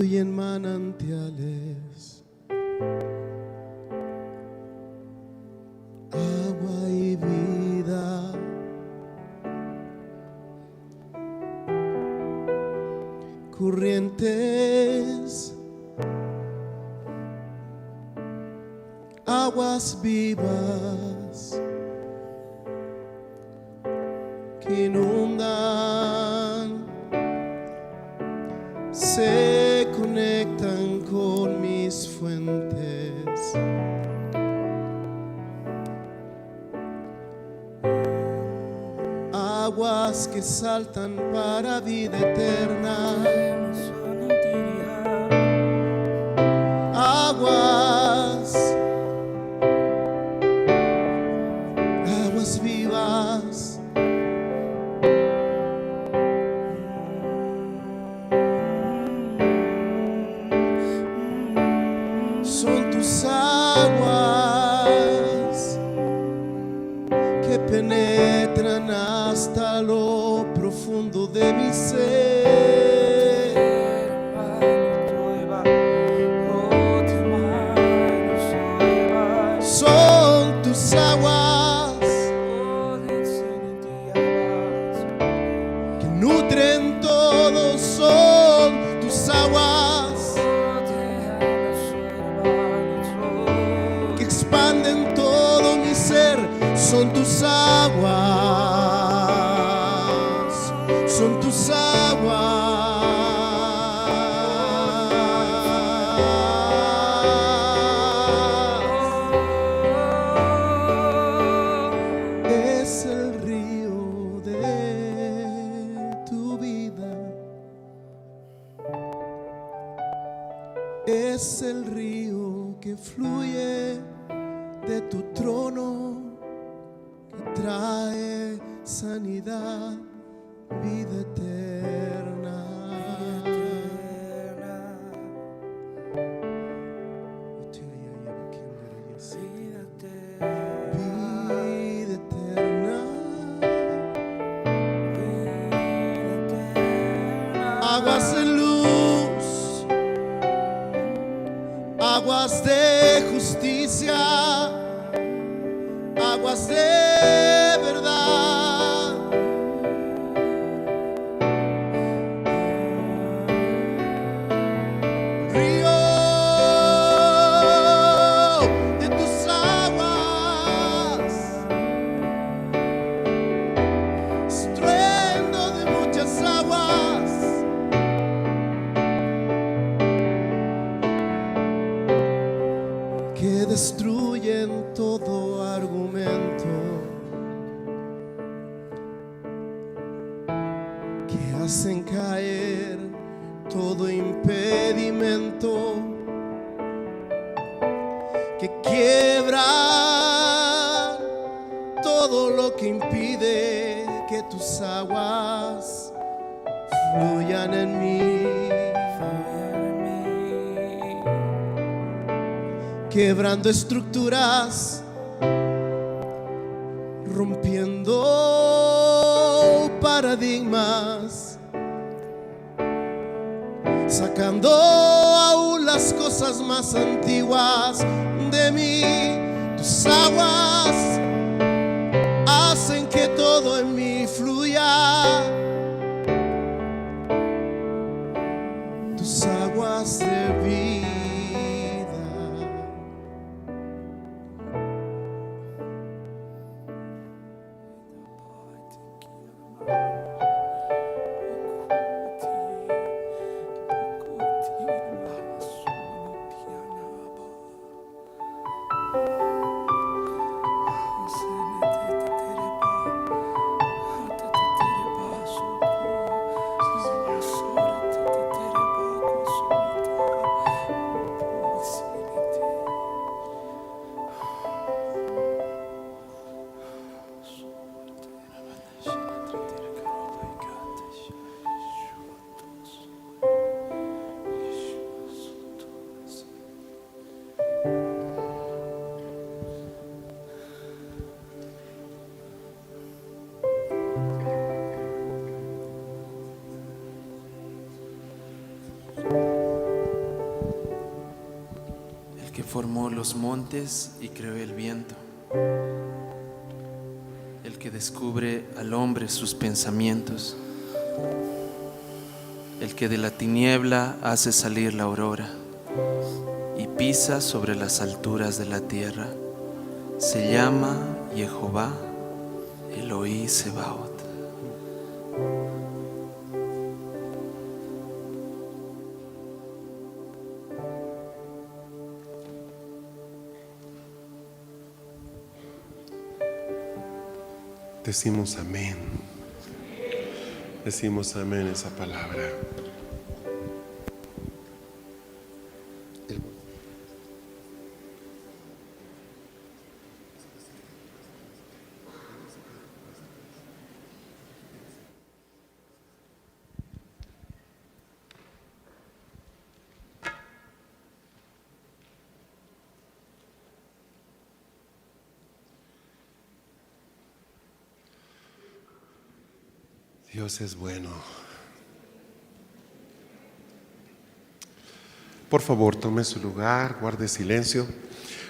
fluyen manantiales, agua y vida. Corrientes, aguas vivas que inundan, se conectan con mis fuentes. Aguas que saltan para vida eterna. Aguas vivas. Son tus aguas que penetran hasta lo profundo de mi ser. Son tus aguas que nutren todo, son tus aguas que expanden todo mi ser, son tus aguas, son tus aguas. Es el río de tu vida, es el río que fluye de tu trono, que trae sanidad, vida eterna. Vida eterna. Aguas de luz, aguas de justicia, aguas de verdad. Río de tus aguas, estruendo de muchas aguas. Que destruyen todo argumento, que hacen caer todo impedimento, que quiebran todo lo que impide que tus aguas fluyan en mí. Quebrando estructuras, rompiendo paradigmas, sacando aún las cosas más antiguas de mí. Tus aguas hacen que todo en mí fluya. Tus aguas de vida. que formó los montes y creó el viento, el que descubre al hombre sus pensamientos, el que de la tiniebla hace salir la aurora y pisa sobre las alturas de la tierra, se llama Jehová Elohí Sebaot. Decimos amén. Decimos amén esa palabra. Dios es bueno. Por favor, tome su lugar, guarde silencio.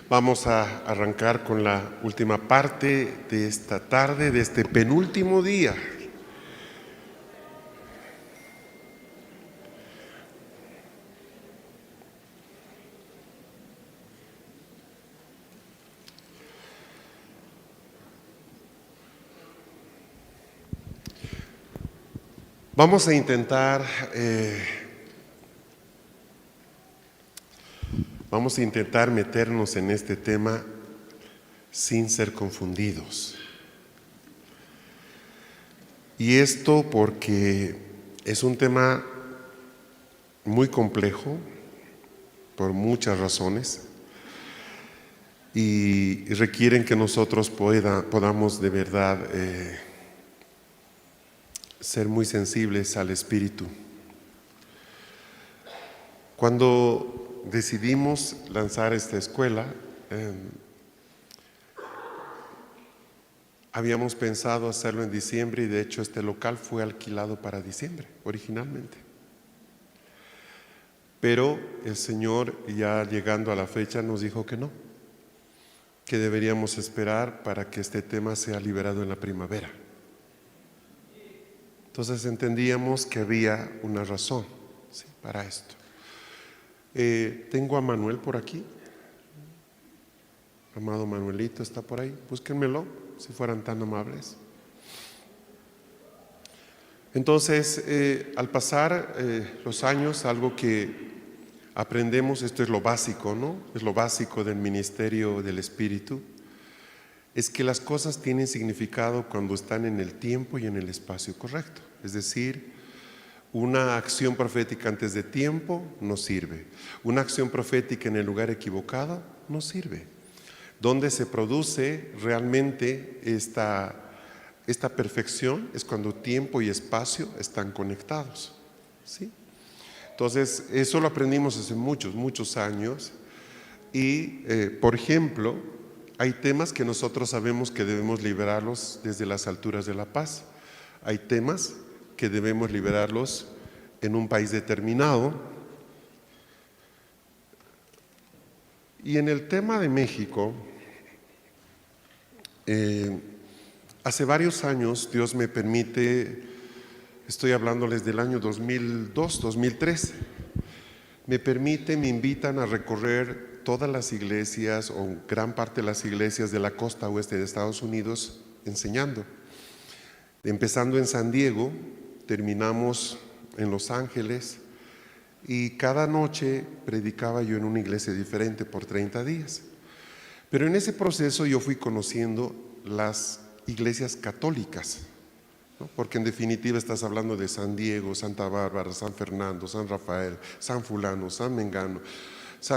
Vamos a arrancar con la última parte de esta tarde, de este penúltimo día. Vamos a intentar meternos en este tema sin ser confundidos. Y esto porque es un tema muy complejo por muchas razones y requieren que nosotros podamos de verdad ser muy sensibles al Espíritu. Cuando decidimos lanzar esta escuela, habíamos pensado hacerlo en diciembre y de hecho este local fue alquilado para diciembre originalmente. Pero el Señor, ya llegando a la fecha, nos dijo que no, que deberíamos esperar para que este tema sea liberado en la primavera. Entonces entendíamos que había una razón, ¿sí?, para esto. Tengo a Manuel por aquí. Amado Manuelito está por ahí. Búsquenmelo, si fueran tan amables. Entonces, al pasar los años, algo que aprendemos, esto es lo básico, ¿no? Es lo básico del ministerio del Espíritu, es que las cosas tienen significado cuando están en el tiempo y en el espacio correcto. Es decir, una acción profética antes de tiempo no sirve. Una acción profética en el lugar equivocado no sirve. Donde se produce realmente esta perfección es cuando tiempo y espacio están conectados, ¿sí? Entonces, eso lo aprendimos hace muchos años y, por ejemplo, hay temas que nosotros sabemos que debemos liberarlos desde las alturas de la paz. Hay temas que debemos liberarlos en un país determinado. Y en el tema de México, hace varios años Dios me permite, estoy hablándoles del año 2002, 2003, me invitan a recorrer todas las iglesias o gran parte de las iglesias de la costa oeste de Estados Unidos enseñando. Empezando en San Diego, terminamos en Los Ángeles y cada noche predicaba yo en una iglesia diferente por 30 días. Pero en ese proceso yo fui conociendo las iglesias católicas, ¿no? Porque en definitiva estás hablando de San Diego, Santa Bárbara, San Fernando, San Rafael, San Fulano, San Mengano.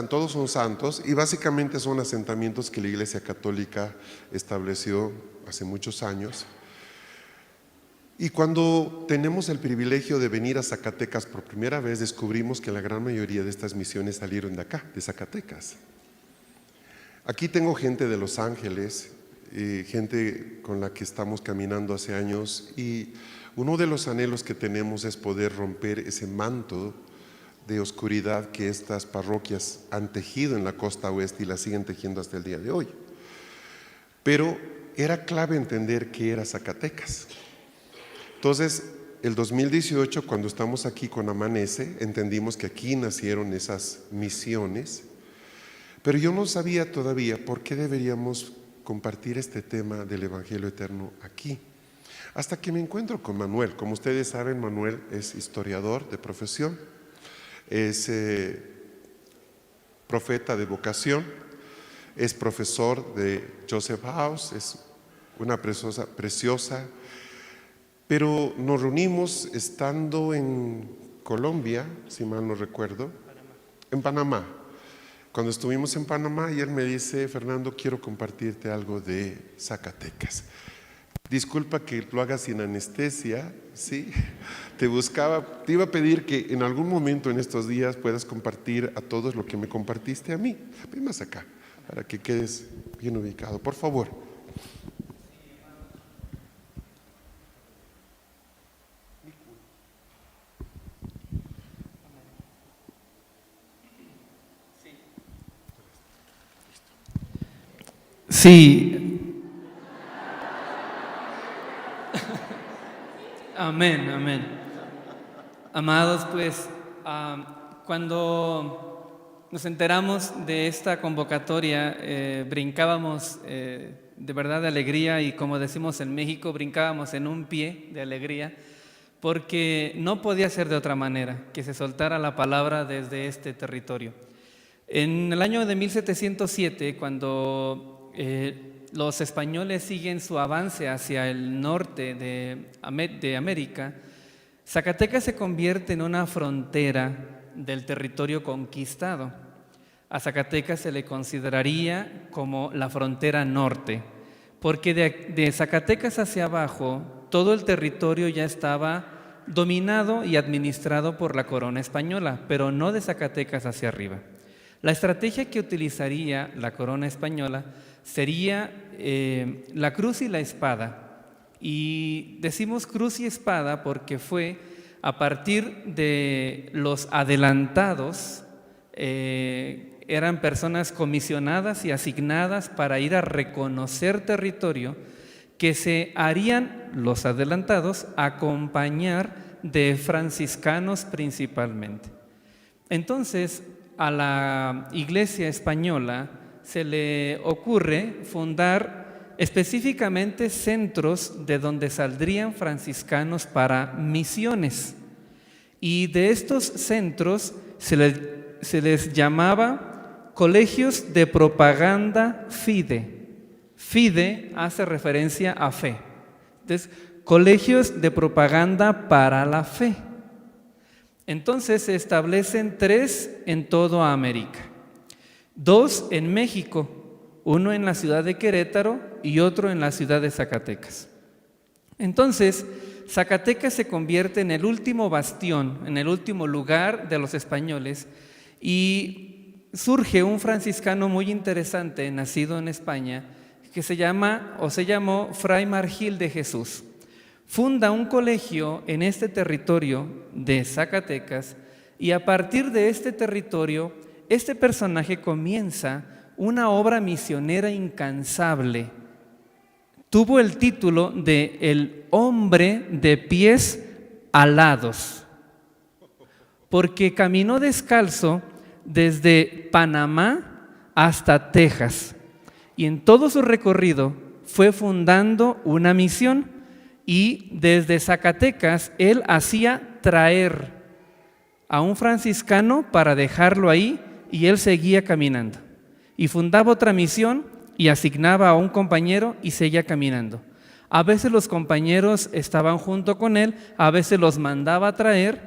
Todos son santos y básicamente son asentamientos que la Iglesia Católica estableció hace muchos años. Y cuando tenemos el privilegio de venir a Zacatecas por primera vez, descubrimos que la gran mayoría de estas misiones salieron de acá, de Zacatecas. Aquí tengo gente de Los Ángeles, gente con la que estamos caminando hace años, y uno de los anhelos que tenemos es poder romper ese manto de oscuridad que estas parroquias han tejido en la costa oeste y la siguen tejiendo hasta el día de hoy. Pero era clave entender qué era Zacatecas. Entonces, el 2018, cuando estamos aquí con Amanece, entendimos que aquí nacieron esas misiones, pero yo no sabía todavía por qué deberíamos compartir este tema del Evangelio Eterno aquí. Hasta que me encuentro con Manuel. Como ustedes saben, Manuel es historiador de profesión, es profeta de vocación, es profesor de Joseph House, es una preciosa, pero nos reunimos estando en Colombia, si mal no recuerdo, en Panamá. Cuando estuvimos en Panamá y él me dice: Fernando, quiero compartirte algo de Zacatecas. Disculpa que lo haga sin anestesia, ¿sí? Te iba a pedir que en algún momento en estos días puedas compartir a todos lo que me compartiste a mí. Ven más acá, para que quedes bien ubicado, por favor. Sí. Amén, amén. Amados, pues cuando nos enteramos de esta convocatoria, brincábamos de verdad de alegría, y como decimos en México, brincábamos en un pie de alegría, porque no podía ser de otra manera que se soltara la palabra desde este territorio. En el año de 1707, cuando los españoles siguen su avance hacia el norte de América, Zacatecas se convierte en una frontera del territorio conquistado. A Zacatecas se le consideraría como la frontera norte, porque de Zacatecas hacia abajo todo el territorio ya estaba dominado y administrado por la corona española, pero no de Zacatecas hacia arriba. La estrategia que utilizaría la corona española sería la cruz y la espada. Y decimos cruz y espada porque fue a partir de los adelantados, eran personas comisionadas y asignadas para ir a reconocer territorio, que se harían los adelantados acompañar de franciscanos principalmente. Entonces, a la Iglesia española se le ocurre fundar específicamente centros de donde saldrían franciscanos para misiones. Y de estos centros se les llamaba colegios de propaganda fide. Fide hace referencia a fe. Entonces, colegios de propaganda para la fe. Entonces se establecen 3 en toda América, 2 en México, uno en la ciudad de Querétaro y otro en la ciudad de Zacatecas. Entonces, Zacatecas se convierte en el último bastión, en el último lugar de los españoles, y surge un franciscano muy interesante, nacido en España, que se llamó Fray Margil de Jesús. Funda un colegio en este territorio de Zacatecas, y a partir de este territorio, este personaje comienza una obra misionera incansable. Tuvo el título de El hombre de pies alados, porque caminó descalzo desde Panamá hasta Texas, y en todo su recorrido fue fundando una misión. Y desde Zacatecas él hacía traer a un franciscano para dejarlo ahí, y él seguía caminando. Y fundaba otra misión y asignaba a un compañero y seguía caminando. A veces los compañeros estaban junto con él, a veces los mandaba a traer.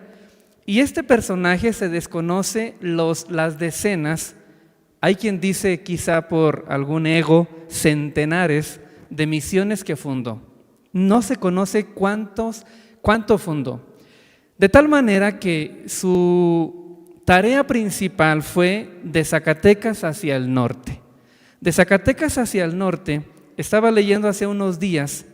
Y este personaje se desconoce las decenas, hay quien dice quizá por algún ego, centenares de misiones que fundó. No se conoce cuánto fundó. De tal manera que su tarea principal fue de Zacatecas hacia el norte. De Zacatecas hacia el norte, estaba leyendo hace unos días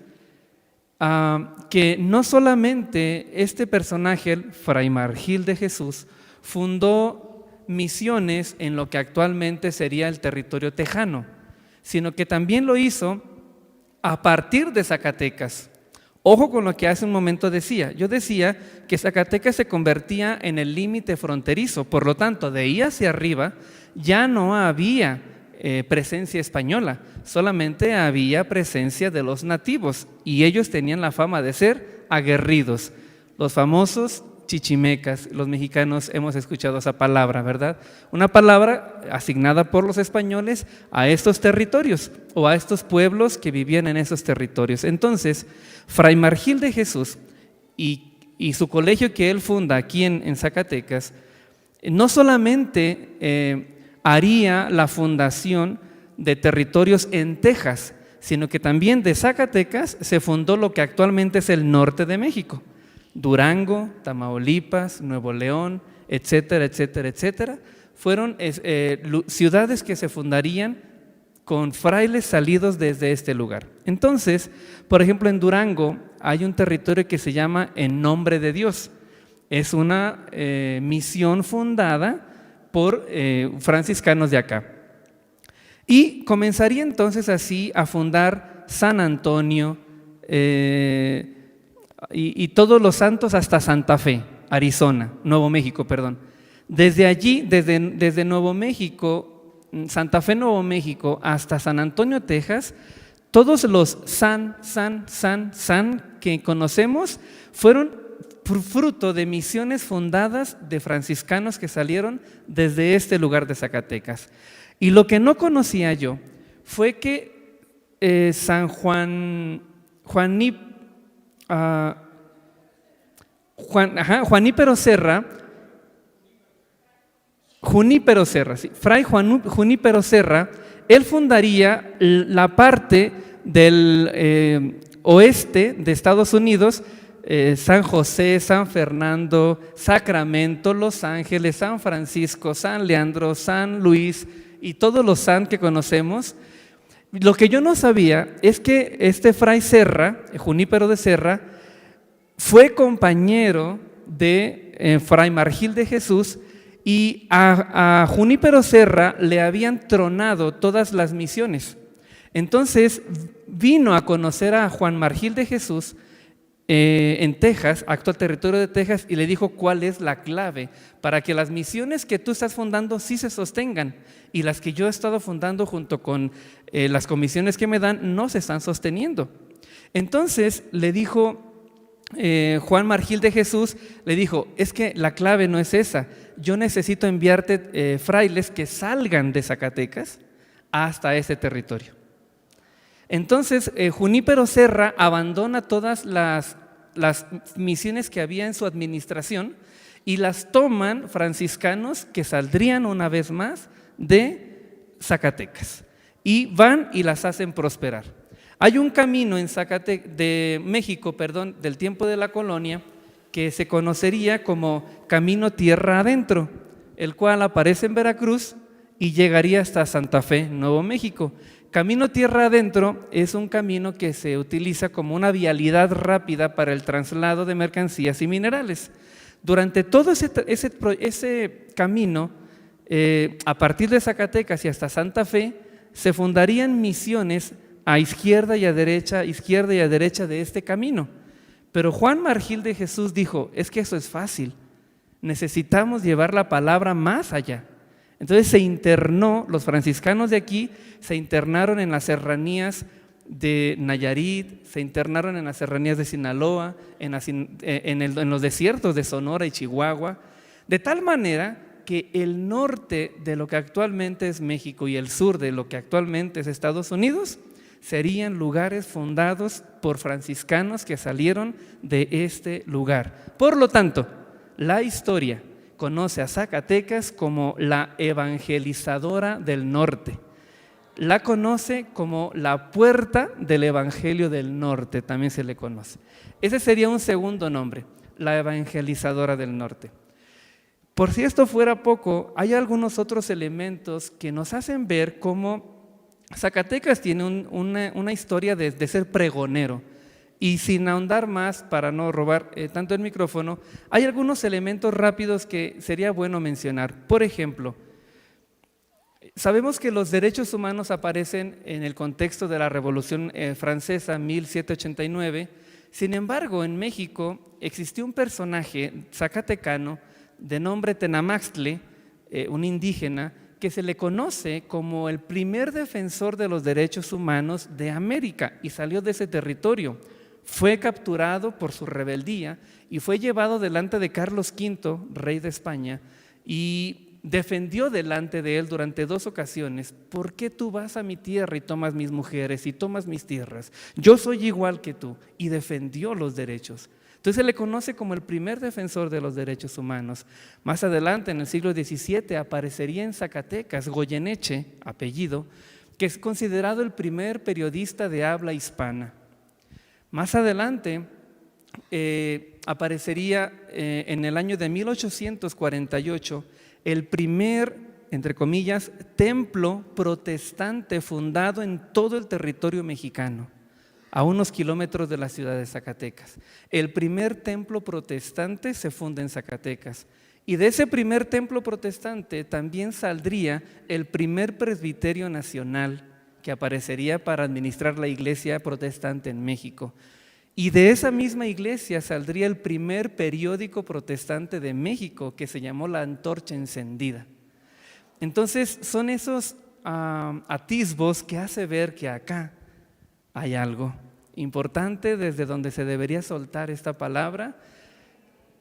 que no solamente este personaje, Fray Margil de Jesús, fundó misiones en lo que actualmente sería el territorio tejano, sino que también lo hizo a partir de Zacatecas. Ojo con lo que hace un momento decía. Yo decía que Zacatecas se convertía en el límite fronterizo, por lo tanto, de ahí hacia arriba ya no había presencia española, solamente había presencia de los nativos y ellos tenían la fama de ser aguerridos, los famosos chichimecas. Los mexicanos hemos escuchado esa palabra, ¿verdad? Una palabra asignada por los españoles a estos territorios o a estos pueblos que vivían en esos territorios. Entonces, Fray Margil de Jesús y su colegio que él funda aquí en Zacatecas, no solamente haría la fundación de territorios en Texas, sino que también de Zacatecas se fundó lo que actualmente es el norte de México: Durango, Tamaulipas, Nuevo León, etcétera, etcétera, etcétera. Fueron ciudades que se fundarían con frailes salidos desde este lugar. Entonces, por ejemplo, en Durango hay un territorio que se llama En Nombre de Dios. Es una misión fundada por franciscanos de acá. Y comenzaría entonces así a fundar San Antonio y todos los santos hasta Santa Fe, Nuevo México, perdón. Desde allí, desde Nuevo México, Santa Fe, Nuevo México, hasta San Antonio, Texas, todos los san que conocemos fueron fruto de misiones fundadas de franciscanos que salieron desde este lugar de Zacatecas. Y lo que no conocía yo fue que San Junípero Serra, sí, Fray Junípero Serra, él fundaría la parte del oeste de Estados Unidos, San José, San Fernando, Sacramento, Los Ángeles, San Francisco, San Leandro, San Luis y todos los san que conocemos. Lo que yo no sabía es que este Fray Serra, Junípero de Serra, fue compañero de Fray Margil de Jesús, y a Junípero Serra le habían tronado todas las misiones. Entonces vino a conocer a Juan Margil de Jesús en Texas, actual territorio de Texas, y le dijo cuál es la clave para que las misiones que tú estás fundando sí se sostengan y las que yo he estado fundando junto con las comisiones que me dan no se están sosteniendo. Entonces le dijo Juan Margil de Jesús, le dijo: es que la clave no es esa, yo necesito enviarte frailes que salgan de Zacatecas hasta ese territorio. Entonces Junípero Serra abandona todas las misiones que había en su administración y las toman franciscanos que saldrían una vez más de Zacatecas y van y las hacen prosperar. Hay un camino en de México, del tiempo de la colonia, que se conocería como Camino Tierra Adentro, el cual aparece en Veracruz y llegaría hasta Santa Fe, Nuevo México. Camino Tierra Adentro es un camino que se utiliza como una vialidad rápida para el traslado de mercancías y minerales. Durante todo ese camino, a partir de Zacatecas y hasta Santa Fe, se fundarían misiones a izquierda y a derecha de este camino. Pero Juan Margil de Jesús dijo: es que eso es fácil, necesitamos llevar la palabra más allá. Entonces se internó, los franciscanos de aquí se internaron en las serranías de Nayarit, se internaron en las serranías de Sinaloa, en los desiertos de Sonora y Chihuahua, de tal manera que el norte de lo que actualmente es México y el sur de lo que actualmente es Estados Unidos serían lugares fundados por franciscanos que salieron de este lugar. Por lo tanto, la historia conoce a Zacatecas como la evangelizadora del norte. La conoce como la puerta del evangelio del norte, también se le conoce. Ese sería un segundo nombre, la evangelizadora del norte. Por si esto fuera poco, hay algunos otros elementos que nos hacen ver cómo Zacatecas tiene una historia de ser pregonero. Y sin ahondar más, para no robar tanto el micrófono, hay algunos elementos rápidos que sería bueno mencionar. Por ejemplo, sabemos que los derechos humanos aparecen en el contexto de la Revolución Francesa, 1789. Sin embargo, en México existió un personaje zacatecano de nombre Tenamaxtle, un indígena, que se le conoce como el primer defensor de los derechos humanos de América y salió de ese territorio. Fue capturado por su rebeldía y fue llevado delante de Carlos V, rey de España, y defendió delante de él durante 2 ocasiones: ¿por qué tú vas a mi tierra y tomas mis mujeres y tomas mis tierras? Yo soy igual que tú. Y defendió los derechos. Entonces se le conoce como el primer defensor de los derechos humanos. Más adelante, en el siglo XVII, aparecería en Zacatecas Goyeneche, apellido, que es considerado el primer periodista de habla hispana. Más adelante aparecería en el año de 1848 el primer, entre comillas, templo protestante fundado en todo el territorio mexicano, a unos kilómetros de la ciudad de Zacatecas. El primer templo protestante se funda en Zacatecas. Y de ese primer templo protestante también saldría el primer presbiterio nacional que aparecería para administrar la iglesia protestante en México. Y de esa misma iglesia saldría el primer periódico protestante de México, que se llamó La Antorcha Encendida. Entonces son esos atisbos que hace ver que acá hay algo importante desde donde se debería soltar esta palabra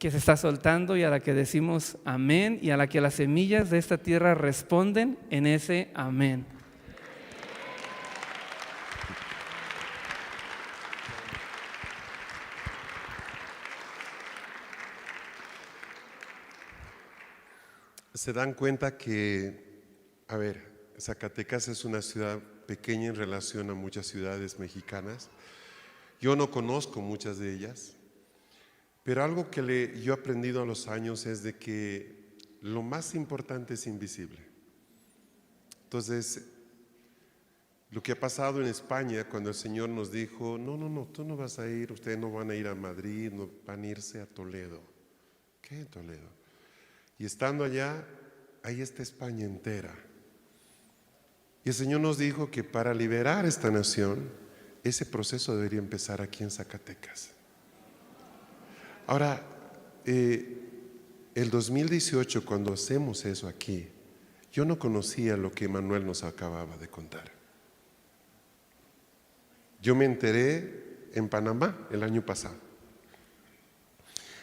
que se está soltando y a la que decimos amén y a la que las semillas de esta tierra responden en ese amén. Se dan cuenta que, Zacatecas es una ciudad pequeña en relación a muchas ciudades mexicanas. Yo no conozco muchas de ellas, pero algo que yo he aprendido a los años es de que lo más importante es invisible. Entonces, lo que ha pasado en España cuando el Señor nos dijo, no, tú no vas a ir, ustedes no van a ir a Madrid, no van a irse a Toledo. ¿Qué Toledo? Y estando allá, ahí está España entera. Y el Señor nos dijo que para liberar esta nación, ese proceso debería empezar aquí en Zacatecas. Ahora, el 2018, cuando hacemos eso aquí, yo no conocía lo que Manuel nos acababa de contar. Yo me enteré en Panamá el año pasado.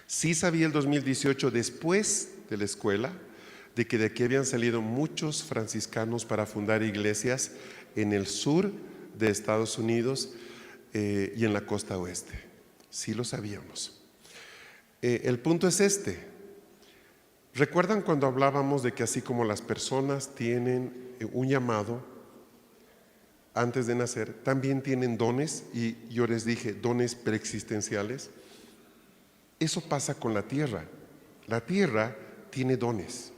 Sí sabía el 2018, después de la escuela, de que de aquí habían salido muchos franciscanos para fundar iglesias en el sur de Estados Unidos y en la costa oeste. Sí lo sabíamos. El punto es este. ¿Recuerdan cuando hablábamos de que así como las personas tienen un llamado antes de nacer, también tienen dones? Y yo les dije, dones preexistenciales. Eso pasa con la tierra. La tierra tiene dones.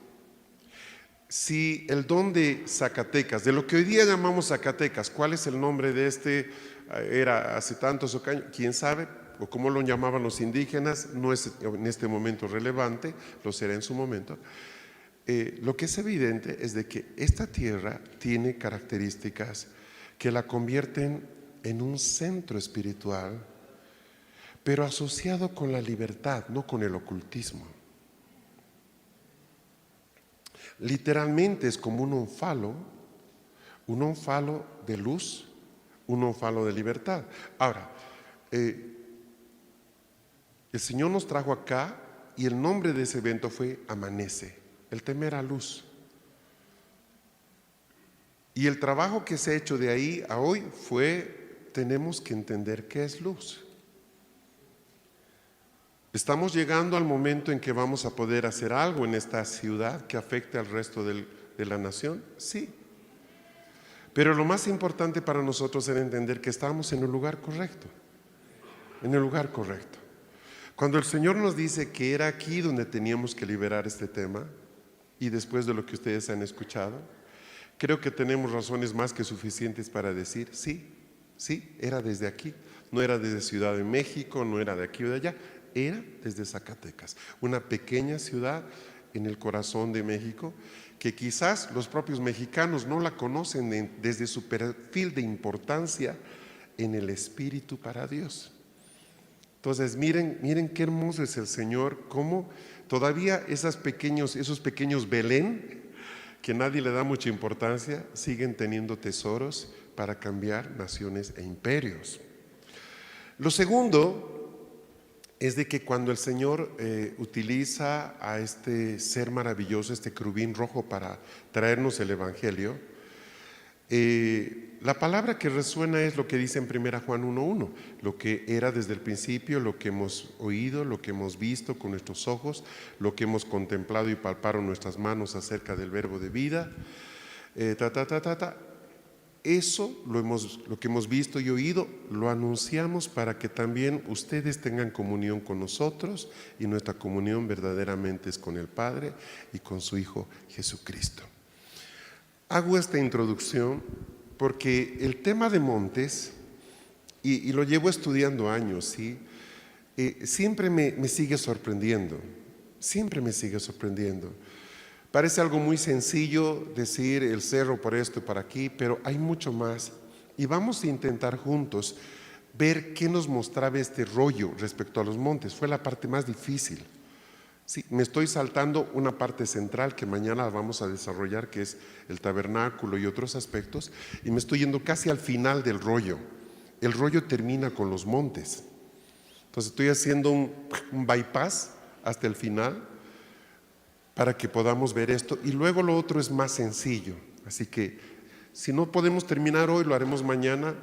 Si el don de Zacatecas, de lo que hoy día llamamos Zacatecas, ¿cuál es el nombre de este? Era hace tantos años, quién sabe, o cómo lo llamaban los indígenas, no es en este momento relevante, lo será en su momento. Lo que es evidente es de que esta tierra tiene características que la convierten en un centro espiritual, pero asociado con la libertad, no con el ocultismo. Literalmente es como un ónfalo de luz, un ónfalo de libertad. Ahora, el Señor nos trajo acá y el nombre de ese evento fue Amanece. El tema era luz. Y el trabajo que se ha hecho de ahí a hoy fue, tenemos que entender qué es luz. ¿Estamos llegando al momento en que vamos a poder hacer algo en esta ciudad que afecte al resto de la nación? Sí. Pero lo más importante para nosotros era entender que estamos en el lugar correcto. En el lugar correcto. Cuando el Señor nos dice que era aquí donde teníamos que liberar este tema, y después de lo que ustedes han escuchado, creo que tenemos razones más que suficientes para decir, sí, era desde aquí No era desde Ciudad de México, no era de aquí o de allá, era desde Zacatecas, una pequeña ciudad en el corazón de México, que quizás los propios mexicanos no la conocen desde su perfil de importancia en el espíritu para Dios. Entonces miren qué hermoso es el Señor, cómo todavía esos pequeños Belén, que nadie le da mucha importancia, siguen teniendo tesoros para cambiar naciones e imperios. Lo segundo es de que cuando el Señor utiliza a este ser maravilloso, este querubín rojo, para traernos el Evangelio, la palabra que resuena es lo que dice en 1 Juan 1:1, lo que era desde el principio, lo que hemos oído, lo que hemos visto con nuestros ojos, lo que hemos contemplado y palparon nuestras manos acerca del verbo de vida, Eso, lo que hemos visto y oído, lo anunciamos para que también ustedes tengan comunión con nosotros, y nuestra comunión verdaderamente es con el Padre y con su Hijo Jesucristo. Hago esta introducción porque el tema de montes, y lo llevo estudiando años, ¿sí? Siempre me sigue sorprendiendo, siempre me sigue sorprendiendo. Parece algo muy sencillo decir el cerro por esto y por aquí, pero hay mucho más. Y vamos a intentar juntos ver qué nos mostraba este rollo respecto a los montes. Fue la parte más difícil. Sí, me estoy saltando una parte central que mañana vamos a desarrollar, que es el tabernáculo y otros aspectos, y me estoy yendo casi al final del rollo. El rollo termina con los montes. Entonces estoy haciendo un bypass hasta el final para que podamos ver esto, y luego lo otro es más sencillo. Así que si no podemos terminar hoy, lo haremos mañana,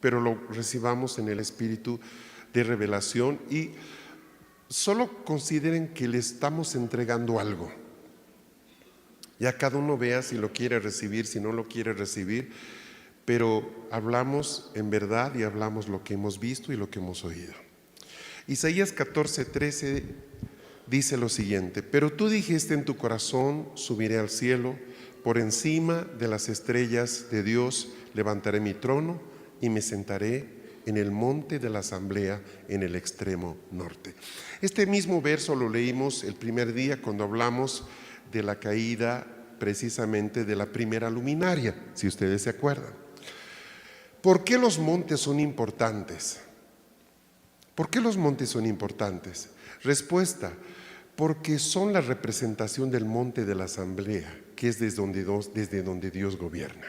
pero lo recibamos en el espíritu de revelación, y solo consideren que le estamos entregando algo. Ya cada uno vea si lo quiere recibir, si no lo quiere recibir, pero hablamos en verdad y hablamos lo que hemos visto y lo que hemos oído. Isaías 14:13 dice lo siguiente: pero tú dijiste en tu corazón, subiré al cielo, por encima de las estrellas de Dios levantaré mi trono y me sentaré en el monte de la asamblea en el extremo norte. Este mismo verso lo leímos el primer día cuando hablamos de la caída precisamente de la primera luminaria, si ustedes se acuerdan. ¿Por qué los montes son importantes? ¿Por qué los montes son importantes? Respuesta: porque son la representación del monte de la asamblea, que es desde donde Dios gobierna.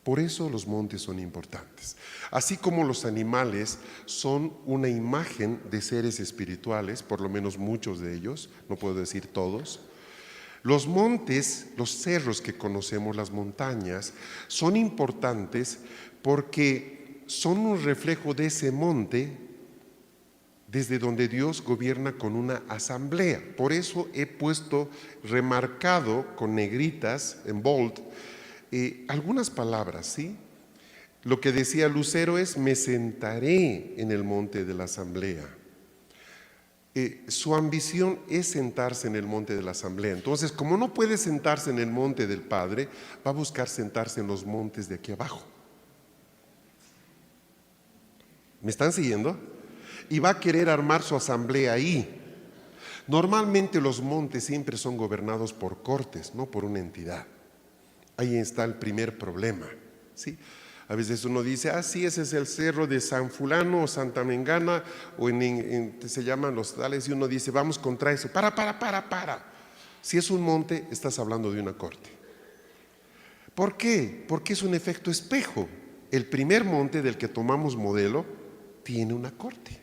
Por eso los montes son importantes. Así como los animales son una imagen de seres espirituales, por lo menos muchos de ellos, no puedo decir todos, los montes, los cerros que conocemos, las montañas, son importantes porque son un reflejo de ese monte desde donde Dios gobierna con una asamblea. Por eso he puesto remarcado con negritas, en bold, algunas palabras, ¿sí? Lo que decía Lucero es: me sentaré en el monte de la asamblea. Su ambición es sentarse en el monte de la asamblea. Entonces, como no puede sentarse en el monte del Padre, va a buscar sentarse en los montes de aquí abajo. ¿Me están siguiendo? Y va a querer armar su asamblea ahí. Normalmente los montes siempre son gobernados por cortes, no por una entidad. Ahí está el primer problema, ¿sí? A veces uno dice: sí, ese es el cerro de San Fulano o Santa Mengana, o se llaman los tales, y uno dice: vamos contra eso. Para. Si es un monte, estás hablando de una corte. ¿Por qué? Porque es un efecto espejo. El primer monte del que tomamos modelo tiene una corte.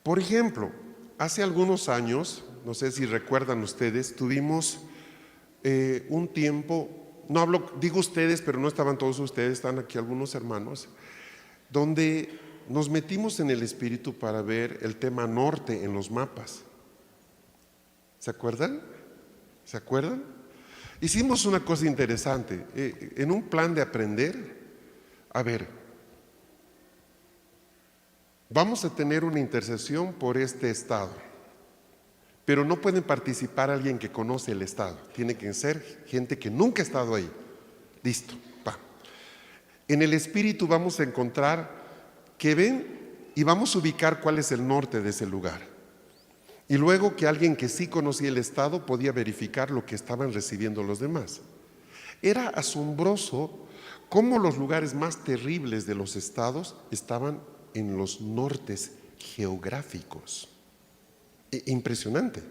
Por ejemplo, hace algunos años, no sé si recuerdan ustedes, tuvimos un tiempo, digo ustedes, pero no estaban todos ustedes, están aquí algunos hermanos, donde nos metimos en el espíritu para ver el tema norte en los mapas. ¿Se acuerdan? ¿Se acuerdan? Hicimos una cosa interesante, en un plan de aprender. A ver, vamos a tener una intercesión por este estado, pero no pueden participar alguien que conoce el estado, tiene que ser gente que nunca ha estado ahí. Listo, va. En el espíritu vamos a encontrar que ven y vamos a ubicar cuál es el norte de ese lugar. Y luego que alguien que sí conocía el estado podía verificar lo que estaban recibiendo los demás. Era asombroso cómo los lugares más terribles de los estados estaban en los nortes geográficos. Impresionante.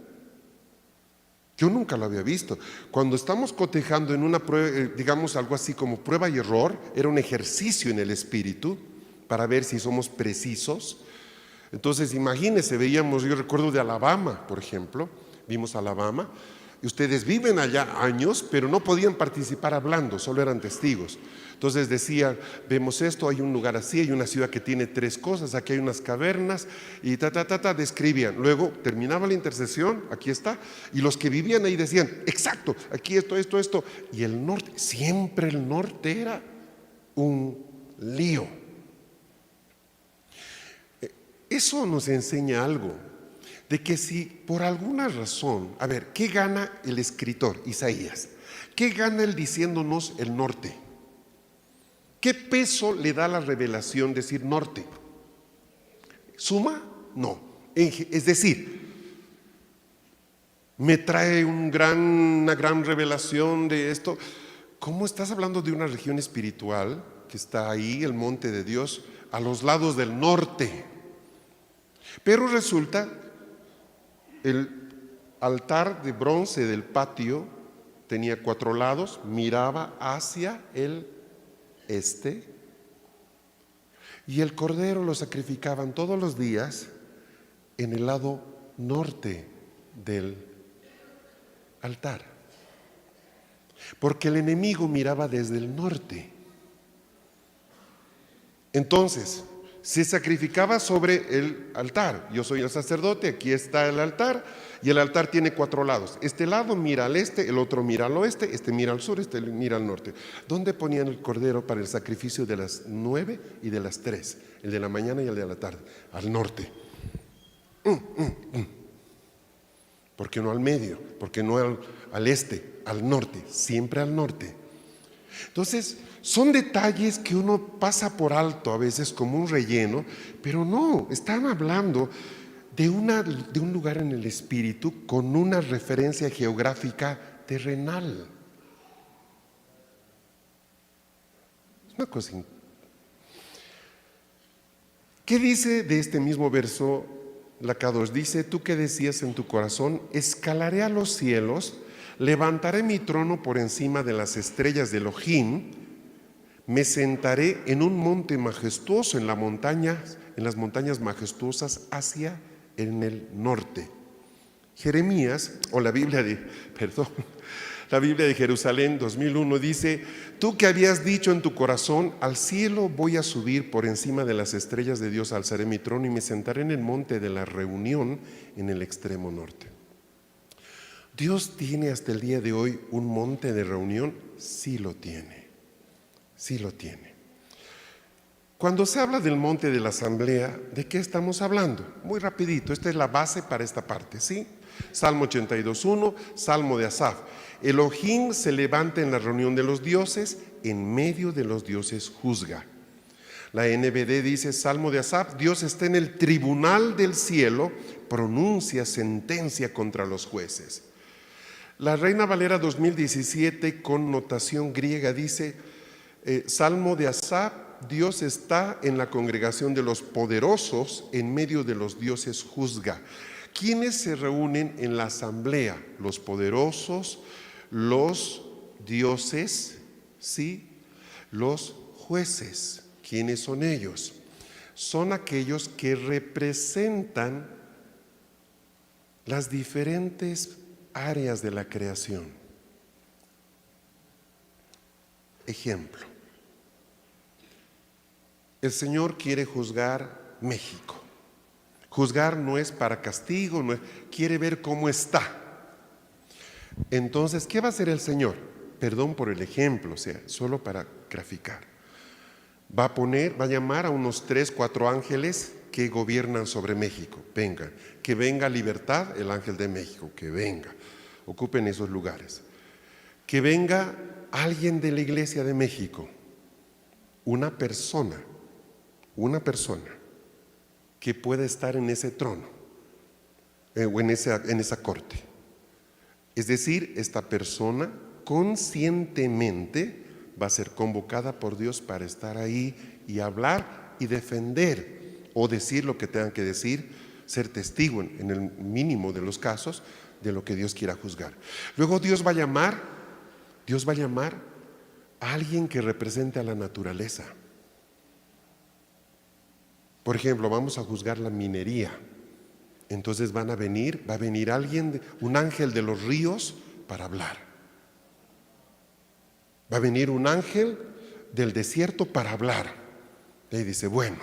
Yo nunca lo había visto. Cuando estamos cotejando en una prueba, digamos algo así como prueba y error, era un ejercicio en el espíritu para ver si somos precisos. Entonces imagínense, veíamos, yo recuerdo de Alabama, por ejemplo, vimos Alabama, y ustedes viven allá años, pero no podían participar hablando, solo eran testigos. Entonces decían, vemos esto, hay un lugar así, hay una ciudad que tiene 3 cosas, aquí hay unas cavernas, y describían. Luego terminaba la intercesión, aquí está, y los que vivían ahí decían, exacto, aquí esto, y el norte, siempre el norte era un lío. Eso nos enseña algo, de que si por alguna razón, a ver, ¿qué gana el escritor Isaías? ¿Qué gana él diciéndonos el norte? ¿Qué peso le da la revelación decir norte? ¿Suma? No. Es decir, me trae una gran revelación de esto. ¿Cómo estás hablando de una región espiritual que está ahí, el monte de Dios, a los lados del norte? Pero resulta, el altar de bronce del patio tenía 4 lados, miraba hacia el este, y el cordero lo sacrificaban todos los días en el lado norte del altar, porque el enemigo miraba desde el norte. Entonces se sacrificaba sobre el altar. Yo soy el sacerdote, aquí está el altar, y el altar tiene 4 lados. Este lado mira al este, el otro mira al oeste, este mira al sur, este mira al norte. ¿Dónde ponían el cordero para el sacrificio de las 9 y de las 3? El de la mañana y el de la tarde. Al norte. ¿Por qué no al medio? ¿Por qué no al este? Al norte, siempre al norte. Entonces, son detalles que uno pasa por alto a veces como un relleno, pero no, están hablando de un lugar en el espíritu con una referencia geográfica terrenal. Es una cosa. ¿Qué dice de este mismo verso la K2? Dice, tú que decías en tu corazón, escalaré a los cielos, levantaré mi trono por encima de las estrellas de Elohim, me sentaré en un monte majestuoso, en las montañas majestuosas en el norte. Jeremías, o la Biblia de Jerusalén 2001 dice, tú que habías dicho en tu corazón, al cielo voy a subir por encima de las estrellas de Dios, alzaré mi trono y me sentaré en el monte de la reunión en el extremo norte. ¿Dios tiene hasta el día de hoy un monte de reunión? Sí lo tiene, sí lo tiene. Cuando se habla del monte de la asamblea, ¿de qué estamos hablando? Muy rapidito, esta es la base para esta parte, ¿sí? Salmo 82:1, Salmo de Asaf. Elohim se levanta en la reunión de los dioses, en medio de los dioses juzga. La NBD dice, Salmo de Asaf, Dios está en el tribunal del cielo, pronuncia sentencia contra los jueces. La Reina Valera 2017 con notación griega dice, Salmo de Asaf, Dios está en la congregación de los poderosos, en medio de los dioses juzga. ¿Quiénes se reúnen en la asamblea? Los poderosos, los dioses, ¿sí? Los jueces. ¿Quiénes son ellos? Son aquellos que representan las diferentes áreas de la creación. Ejemplo, el Señor quiere juzgar México. Juzgar no es para castigo, quiere ver cómo está. Entonces, ¿qué va a hacer el Señor? Perdón por el ejemplo, o sea, solo para graficar. Va a llamar a unos 3, 4 ángeles que gobiernan sobre México. Vengan, que venga Libertad, el ángel de México, que venga, ocupen esos lugares. Que venga alguien de la Iglesia de México, una persona que pueda estar en ese trono o en esa corte. Es decir, esta persona conscientemente va a ser convocada por Dios para estar ahí y hablar y defender o decir lo que tengan que decir, ser testigo en el mínimo de los casos de lo que Dios quiera juzgar. Luego Dios va a llamar a alguien que represente a la naturaleza. Por ejemplo, vamos a juzgar la minería. Entonces va a venir alguien, un ángel de los ríos para hablar. Va a venir un ángel del desierto para hablar. Y dice, bueno,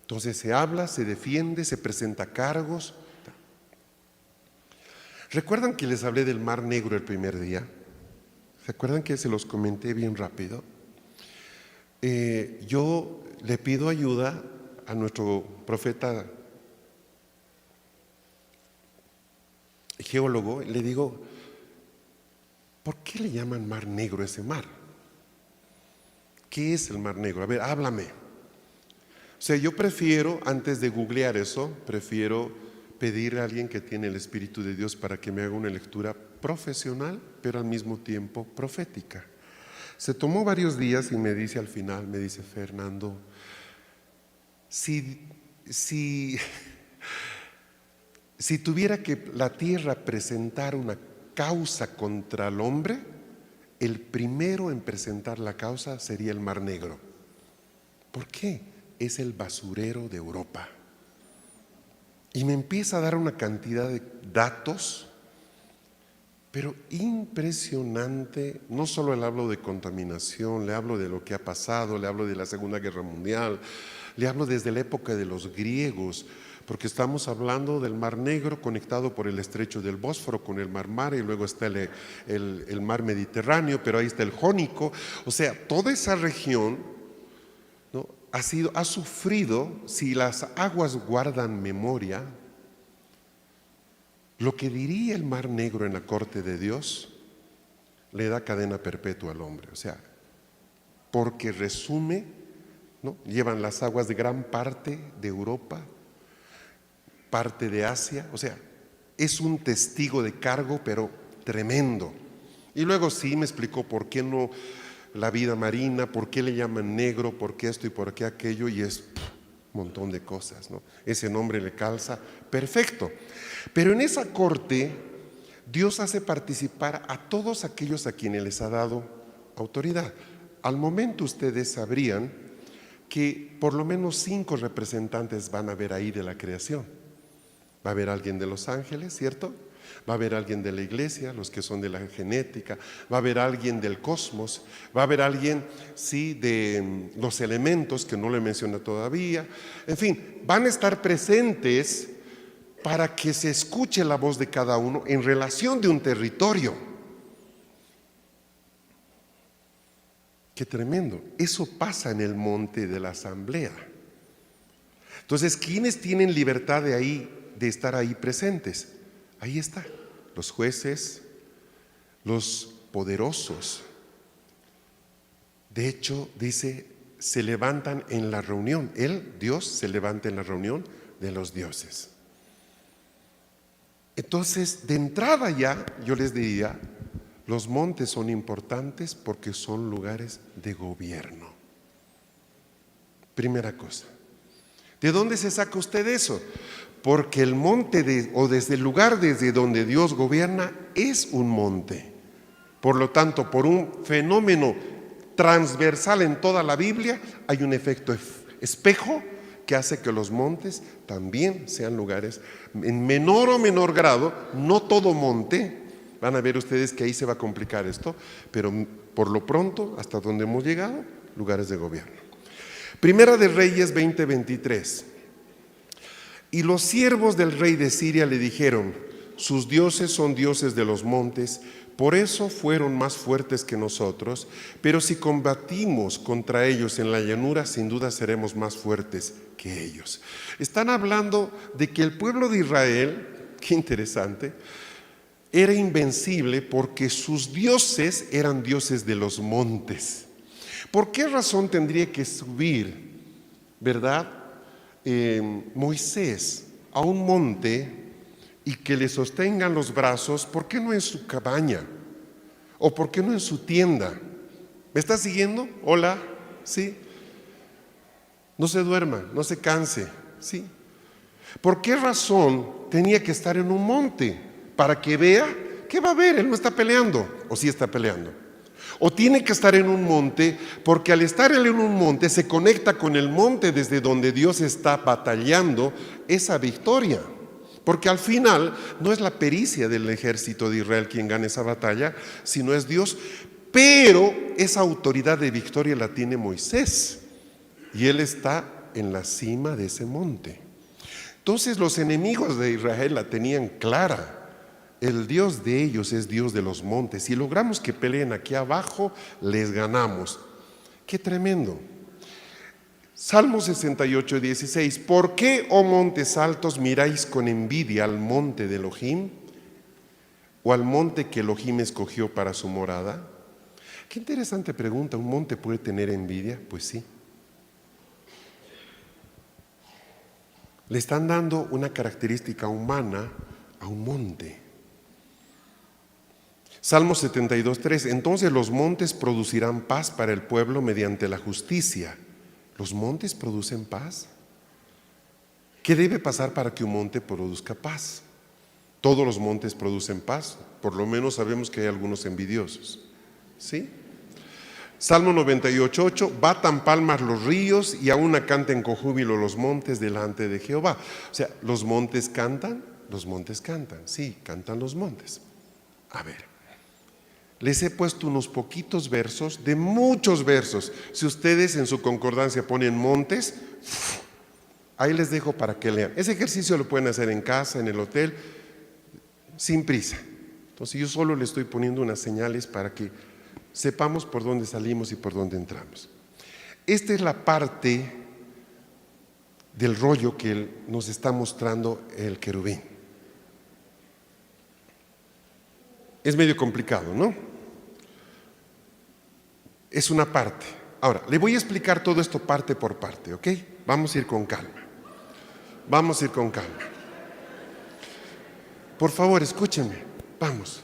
entonces se habla, se defiende, se presenta cargos. ¿Recuerdan que les hablé del Mar Negro el primer día? ¿Se acuerdan que se los comenté bien rápido? Yo le pido ayuda a nuestro profeta geólogo, le digo, ¿por qué le llaman Mar Negro ese mar? ¿Qué es el Mar Negro? A ver, háblame. O sea, yo prefiero, antes de googlear eso, prefiero pedirle a alguien que tiene el Espíritu de Dios para que me haga una lectura profesional, pero al mismo tiempo profética. Se tomó varios días y me dice al final, me dice, Fernando, si tuviera que la tierra presentar una causa contra el hombre, el primero en presentar la causa sería el Mar Negro. ¿Por qué? Es el basurero de Europa. Y me empieza a dar una cantidad de datos, pero impresionante. No solo le hablo de contaminación, le hablo de lo que ha pasado, le hablo de la Segunda Guerra Mundial, le hablo desde la época de los griegos, porque estamos hablando del Mar Negro conectado por el estrecho del Bósforo con el Mar Mare, y luego está el Mar Mediterráneo, pero ahí está el Jónico. O sea, toda esa región, ¿no?, ha sufrido, si las aguas guardan memoria, lo que diría el Mar Negro en la corte de Dios le da cadena perpetua al hombre. O sea, porque resume, ¿no?, llevan las aguas de gran parte de Europa, parte de Asia. O sea, es un testigo de cargo, pero tremendo. Y luego sí me explicó por qué no la vida marina, por qué le llaman negro, por qué esto y por qué aquello, y es un montón de cosas, ¿no? Ese nombre le calza perfecto. Pero en esa corte Dios hace participar a todos aquellos a quienes les ha dado autoridad. Al momento ustedes sabrían que por lo menos 5 representantes van a haber ahí de la creación. Va a haber alguien de los ángeles, ¿cierto? Va a haber alguien de la iglesia, los que son de la genética. Va a haber alguien del cosmos. Va a haber alguien, sí, de los elementos, que no le menciona todavía. En fin, van a estar presentes para que se escuche la voz de cada uno en relación de un territorio. Qué tremendo. Eso pasa en el monte de la asamblea. Entonces, ¿quiénes tienen libertad de estar ahí presentes? Ahí está, los jueces, los poderosos. De hecho, dice, se levantan en la reunión. Dios se levanta en la reunión de los dioses. Entonces, de entrada ya, yo les diría, los montes son importantes porque son lugares de gobierno. Primera cosa. ¿De dónde se saca usted eso? Porque el monte o desde el lugar desde donde Dios gobierna es un monte. Por lo tanto, por un fenómeno transversal en toda la Biblia, hay un efecto espejo que hace que los montes también sean lugares, en menor o menor grado, no todo monte. Van a ver ustedes que ahí se va a complicar esto, pero por lo pronto, hasta donde hemos llegado, lugares de gobierno. Primera de Reyes 20:23. Y los siervos del rey de Siria le dijeron: sus dioses son dioses de los montes, por eso fueron más fuertes que nosotros, pero si combatimos contra ellos en la llanura, sin duda seremos más fuertes que ellos. Están hablando de que el pueblo de Israel, qué interesante, era invencible porque sus dioses eran dioses de los montes. ¿Por qué razón tendría que subir, verdad, Moisés a un monte y que le sostengan los brazos? ¿Por qué no en su cabaña? ¿O por qué no en su tienda? ¿Me está siguiendo? Hola, ¿sí? No se duerma, no se canse, ¿sí? ¿Por qué razón tenía que estar en un monte? Para que vea, ¿qué va a ver? Él no está peleando, o sí está peleando. O tiene que estar en un monte, porque al estar él en un monte se conecta con el monte desde donde Dios está batallando esa victoria. Porque al final no es la pericia del ejército de Israel quien gana esa batalla, sino es Dios. Pero esa autoridad de victoria la tiene Moisés, y él está en la cima de ese monte. Entonces los enemigos de Israel la tenían clara. El Dios de ellos es Dios de los montes. Si logramos que peleen aquí abajo, les ganamos. ¡Qué tremendo! Salmo 68, 16. ¿Por qué, oh montes altos, miráis con envidia al monte de Elohim? ¿O al monte que Elohim escogió para su morada? Qué interesante pregunta. ¿Un monte puede tener envidia? Pues sí. Le están dando una característica humana a un monte. Salmo 72, 3. Entonces los montes producirán paz para el pueblo mediante la justicia. ¿Los montes producen paz? ¿Qué debe pasar para que un monte produzca paz? Todos los montes producen paz. Por lo menos sabemos que hay algunos envidiosos, ¿sí? Salmo 98, 8. Batan palmas los ríos y aún canten con júbilo los montes delante de Jehová. O sea, ¿los montes cantan? Los montes cantan, sí, cantan los montes. A ver, les he puesto unos poquitos versos de muchos versos. Si ustedes en su concordancia ponen montes, ahí les dejo para que lean. Ese ejercicio lo pueden hacer en casa, en el hotel, sin prisa. Entonces yo solo les estoy poniendo unas señales para que sepamos por dónde salimos y por dónde entramos. Esta es la parte del rollo que nos está mostrando el querubín. Es medio complicado, ¿no? Es una parte. Ahora, le voy a explicar todo esto parte por parte, ¿ok? Vamos a ir con calma. Vamos a ir con calma. Por favor, escúchenme. Vamos.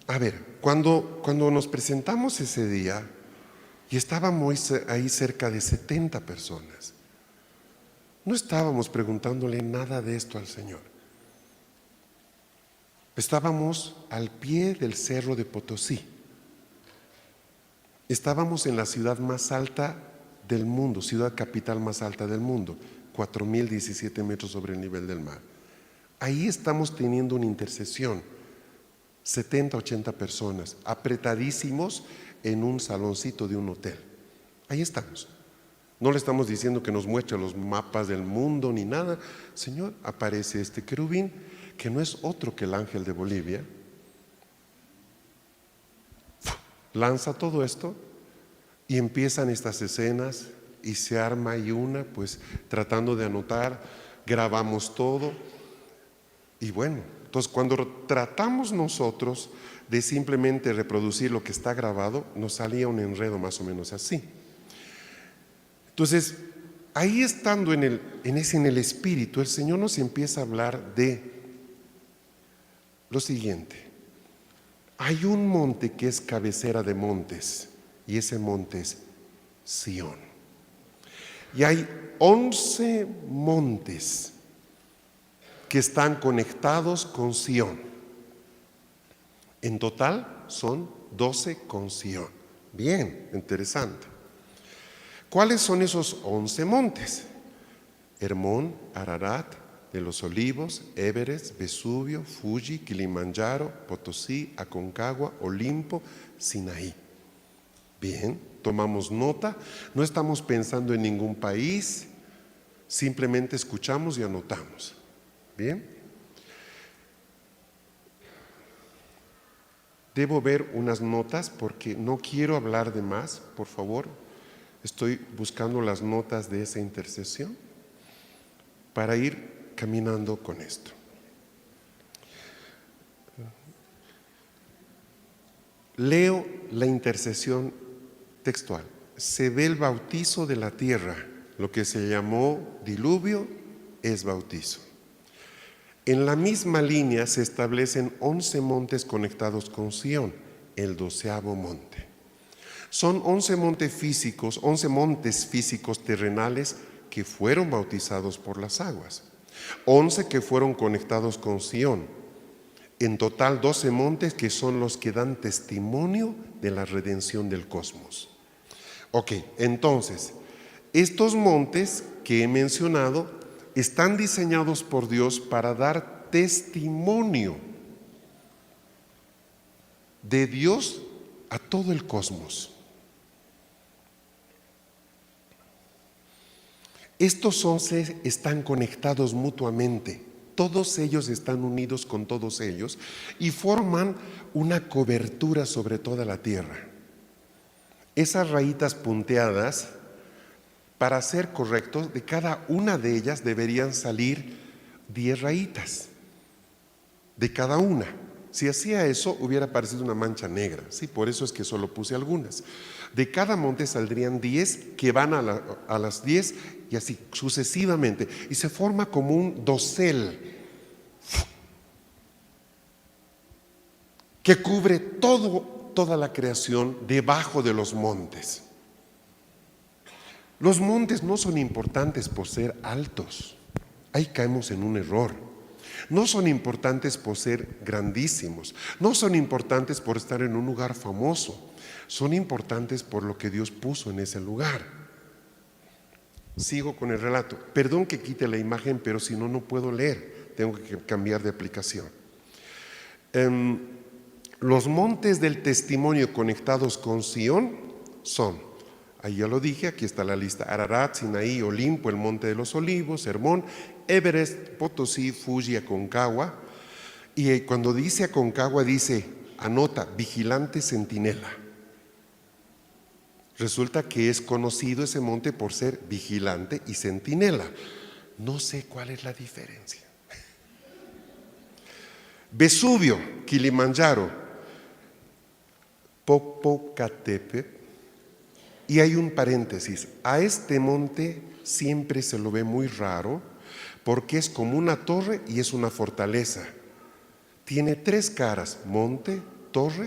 A ver, cuando nos presentamos ese día, y estábamos ahí cerca de 70 personas, no estábamos preguntándole nada de esto al Señor. Estábamos al pie del cerro de Potosí. Estábamos en la ciudad más alta del mundo, ciudad capital más alta del mundo, 4.017 metros sobre el nivel del mar. Ahí estamos teniendo una intercesión, 70, 80 personas, apretadísimos en un saloncito de un hotel. Ahí estamos. No le estamos diciendo que nos muestre los mapas del mundo ni nada. Señor, aparece este querubín, que no es otro que el ángel de Bolivia. Lanza todo esto y empiezan estas escenas y se arma ahí una, pues tratando de anotar, grabamos todo. Y bueno, entonces cuando tratamos nosotros de simplemente reproducir lo que está grabado, nos salía un enredo más o menos así. Entonces, ahí estando en el espíritu, el Señor nos empieza a hablar de lo siguiente. Hay un monte que es cabecera de montes, y ese monte es Sión. Y hay 11 montes que están conectados con Sión. En total son 12 con Sión. Bien, interesante. ¿Cuáles son esos 11 montes? Hermón, Ararat, de los Olivos, Everest, Vesubio, Fuji, Kilimanjaro, Potosí, Aconcagua, Olimpo, Sinaí. Bien, tomamos nota, no estamos pensando en ningún país, simplemente escuchamos y anotamos. Bien. Debo ver unas notas porque no quiero hablar de más, por favor. Estoy buscando las notas de esa intercesión para ir caminando con esto. Leo la intercesión textual, se ve el bautizo de la tierra, lo que se llamó diluvio es bautizo. En la misma línea se establecen 11 montes conectados con Sión, el 12º monte. Son 11 montes físicos terrenales que fueron bautizados por las aguas, 11 que fueron conectados con Sión. En total 12 montes que son los que dan testimonio de la redención del cosmos. Ok, entonces, estos montes que he mencionado están diseñados por Dios para dar testimonio de Dios a todo el cosmos. Estos 11 están conectados mutuamente, todos ellos están unidos con todos ellos y forman una cobertura sobre toda la tierra. Esas rayitas punteadas, para ser correctos, de cada una de ellas deberían salir 10 rayitas, de cada una. Si hacía eso, hubiera parecido una mancha negra, ¿sí? Por eso es que solo puse algunas. De cada monte saldrían 10 que van a las 10 y así sucesivamente. Y se forma como un dosel que cubre toda la creación debajo de los montes. Los montes no son importantes por ser altos. Ahí caemos en un error. No son importantes por ser grandísimos. No son importantes por estar en un lugar famoso. Son importantes por lo que Dios puso en ese lugar. Sigo con el relato. Perdón que quite la imagen, pero si no, no puedo leer. Tengo que cambiar de aplicación. Los montes del testimonio conectados con Sión son, ahí ya lo dije, aquí está la lista: Ararat, Sinaí, Olimpo, el Monte de los Olivos, Hermón, Everest, Potosí, Fuji, Aconcagua. Y cuando dice Aconcagua dice, anota, vigilante centinela. Resulta que es conocido ese monte por ser vigilante y centinela. No sé cuál es la diferencia. Vesubio, Kilimanjaro, Popocatépetl. Y hay un paréntesis, a este monte siempre se lo ve muy raro porque es como una torre y es una fortaleza. Tiene 3 caras, torre,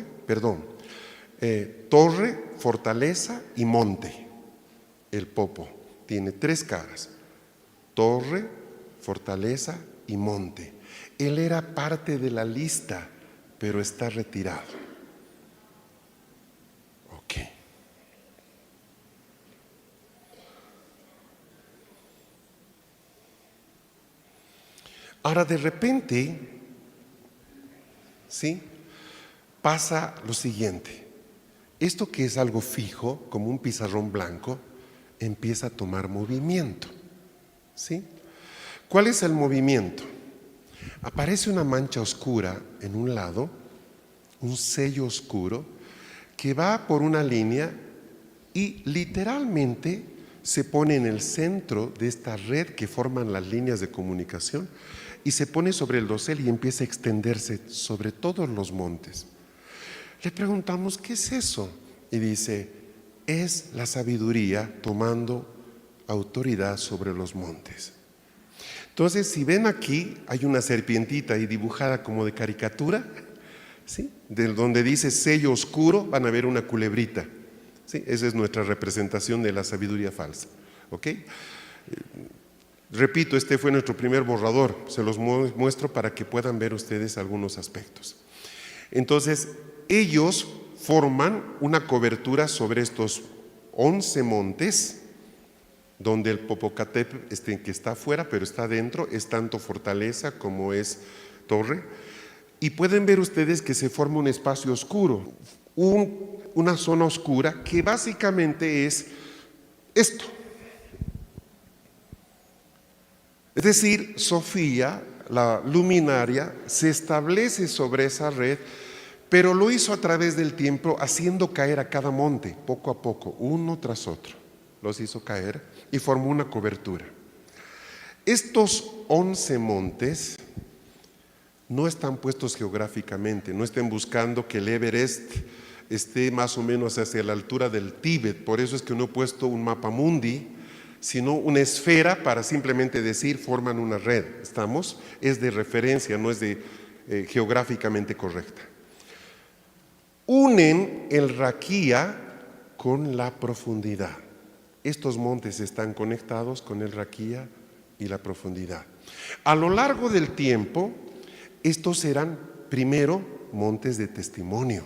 fortaleza y monte. El Popo tiene 3 caras, torre, fortaleza y monte. Él era parte de la lista, pero está retirado. Ahora de repente, ¿sí?, pasa lo siguiente. Esto que es algo fijo, como un pizarrón blanco, empieza a tomar movimiento, ¿sí? ¿Cuál es el movimiento? Aparece una mancha oscura en un lado, un sello oscuro, que va por una línea y literalmente se pone en el centro de esta red que forman las líneas de comunicación y se pone sobre el dosel y empieza a extenderse sobre todos los montes. Le preguntamos, ¿qué es eso? Y dice, es la sabiduría tomando autoridad sobre los montes. Entonces, si ven aquí, hay una serpientita ahí dibujada como de caricatura, ¿sí?, de donde dice sello oscuro, van a ver una culebrita, ¿sí? Esa es nuestra representación de la sabiduría falsa, ¿ok? Repito, este fue nuestro primer borrador, se los muestro para que puedan ver ustedes algunos aspectos. Entonces, ellos forman una cobertura sobre estos 11 montes, donde el Popocatépetl, que está afuera, pero está adentro, es tanto fortaleza como es torre. Y pueden ver ustedes que se forma un espacio oscuro, una zona oscura que básicamente es esto. Es decir, Sofía, la luminaria, se establece sobre esa red, pero lo hizo a través del tiempo, haciendo caer a cada monte, poco a poco, uno tras otro. Los hizo caer y formó una cobertura. Estos 11 montes no están puestos geográficamente, no estén buscando que el Everest esté más o menos hacia la altura del Tíbet. Por eso es que no he puesto un mapa mundi, sino una esfera para simplemente decir forman una red. ¿Estamos? Es de referencia, no es geográficamente correcta. Unen el Raquía con la profundidad. Estos montes están conectados con el Raquía y la profundidad. A lo largo del tiempo, estos serán primero montes de testimonio,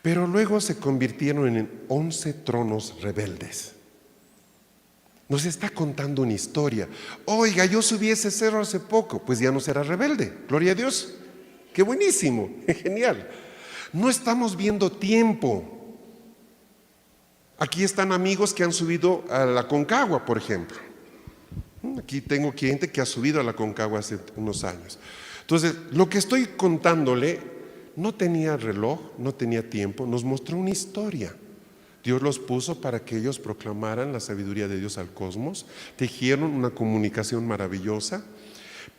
pero luego se convirtieron en 11 tronos rebeldes. Nos está contando una historia. Oiga, yo subí ese cerro hace poco, pues ya no será rebelde. Gloria a Dios. Qué buenísimo, genial. No estamos viendo tiempo. Aquí están amigos que han subido a la Concagua, por ejemplo. Aquí tengo gente que ha subido a la Concagua hace unos años. Entonces, lo que estoy contándole no tenía reloj, no tenía tiempo, nos mostró una historia. Dios los puso para que ellos proclamaran la sabiduría de Dios al cosmos, tejieron una comunicación maravillosa,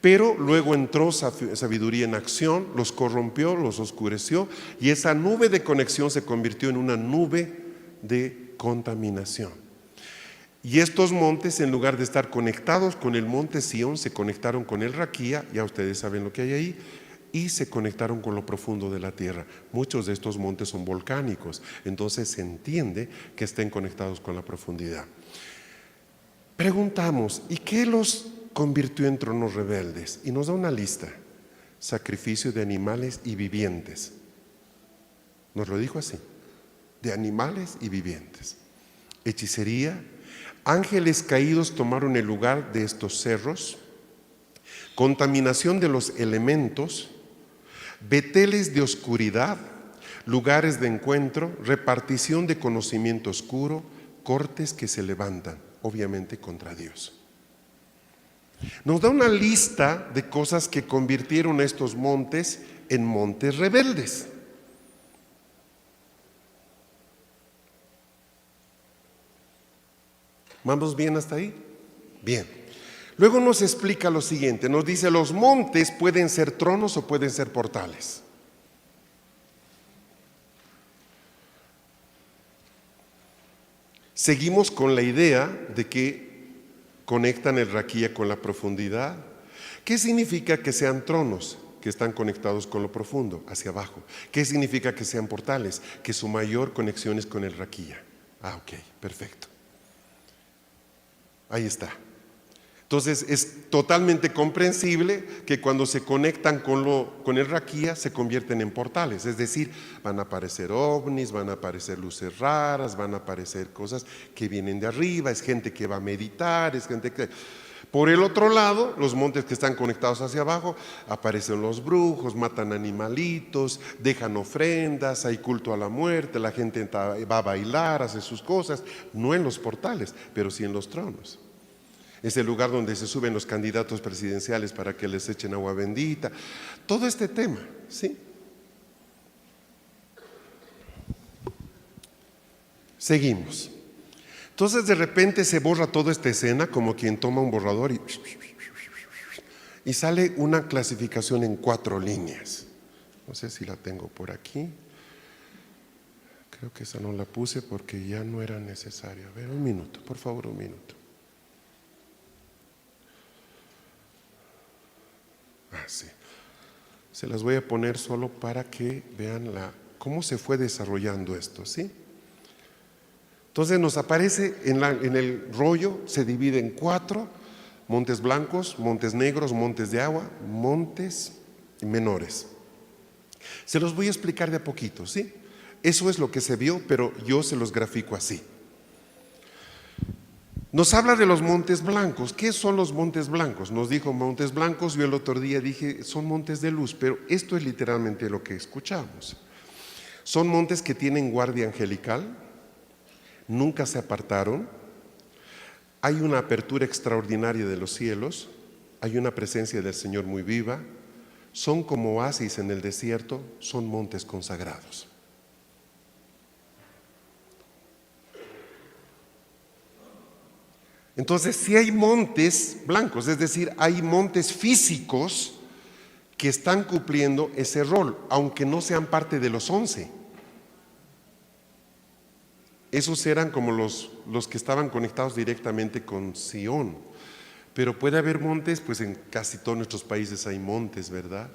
pero luego entró sabiduría en acción, los corrompió, los oscureció, y esa nube de conexión se convirtió en una nube de contaminación. Y estos montes, en lugar de estar conectados con el monte Sión, se conectaron con el Raquía, ya ustedes saben lo que hay ahí, y se conectaron con lo profundo de la tierra. Muchos de estos montes son volcánicos, entonces se entiende que estén conectados con la profundidad. Preguntamos, ¿y qué los convirtió en tronos rebeldes? Y nos da una lista: sacrificio de animales y vivientes. Nos lo dijo así: de animales y vivientes. Hechicería, ángeles caídos tomaron el lugar de estos cerros, contaminación de los elementos, beteles de oscuridad, lugares de encuentro, repartición de conocimiento oscuro, cortes que se levantan, obviamente contra Dios. Nos da una lista de cosas que convirtieron a estos montes en montes rebeldes. ¿Vamos bien hasta ahí? Bien. Luego nos explica lo siguiente, nos dice: los montes pueden ser tronos o pueden ser portales. Seguimos con la idea de que conectan el Raquía con la profundidad. ¿Qué significa que sean tronos? Que están conectados con lo profundo, hacia abajo. ¿Qué significa que sean portales? Que su mayor conexión es con el Raquía. Ok, perfecto. Ahí está. Entonces es totalmente comprensible que cuando se conectan con el Raquía se convierten en portales, es decir, van a aparecer ovnis, van a aparecer luces raras, van a aparecer cosas que vienen de arriba, es gente que va a meditar, es gente que... Por el otro lado, los montes que están conectados hacia abajo, aparecen los brujos, matan animalitos, dejan ofrendas, hay culto a la muerte, la gente va a bailar, hace sus cosas, no en los portales, pero sí en los tronos. Es el lugar donde se suben los candidatos presidenciales para que les echen agua bendita. Todo este tema, ¿sí? Seguimos. Entonces de repente se borra toda esta escena, como quien toma un borrador y sale una clasificación en 4 líneas. No sé si la tengo por aquí. Creo que esa no la puse porque ya no era necesaria. A ver, un minuto, por favor, un minuto. Sí. Se las voy a poner solo para que vean cómo se fue desarrollando esto, ¿sí? Entonces nos aparece en el rollo, se divide en 4: montes blancos, montes negros, montes de agua, montes menores. Se los voy a explicar de a poquito, ¿sí? Eso es lo que se vio, pero yo se los grafico así. Nos habla de los montes blancos. ¿Qué son los montes blancos? Nos dijo montes blancos, yo el otro día dije son montes de luz, pero esto es literalmente lo que escuchamos. Son montes que tienen guardia angelical, nunca se apartaron, hay una apertura extraordinaria de los cielos, hay una presencia del Señor muy viva, son como oasis en el desierto, son montes consagrados. Entonces, si hay montes blancos, es decir, hay montes físicos que están cumpliendo ese rol, aunque no sean parte de los 11. Esos eran como los que estaban conectados directamente con Sión. Pero puede haber montes, pues en casi todos nuestros países hay montes, ¿verdad?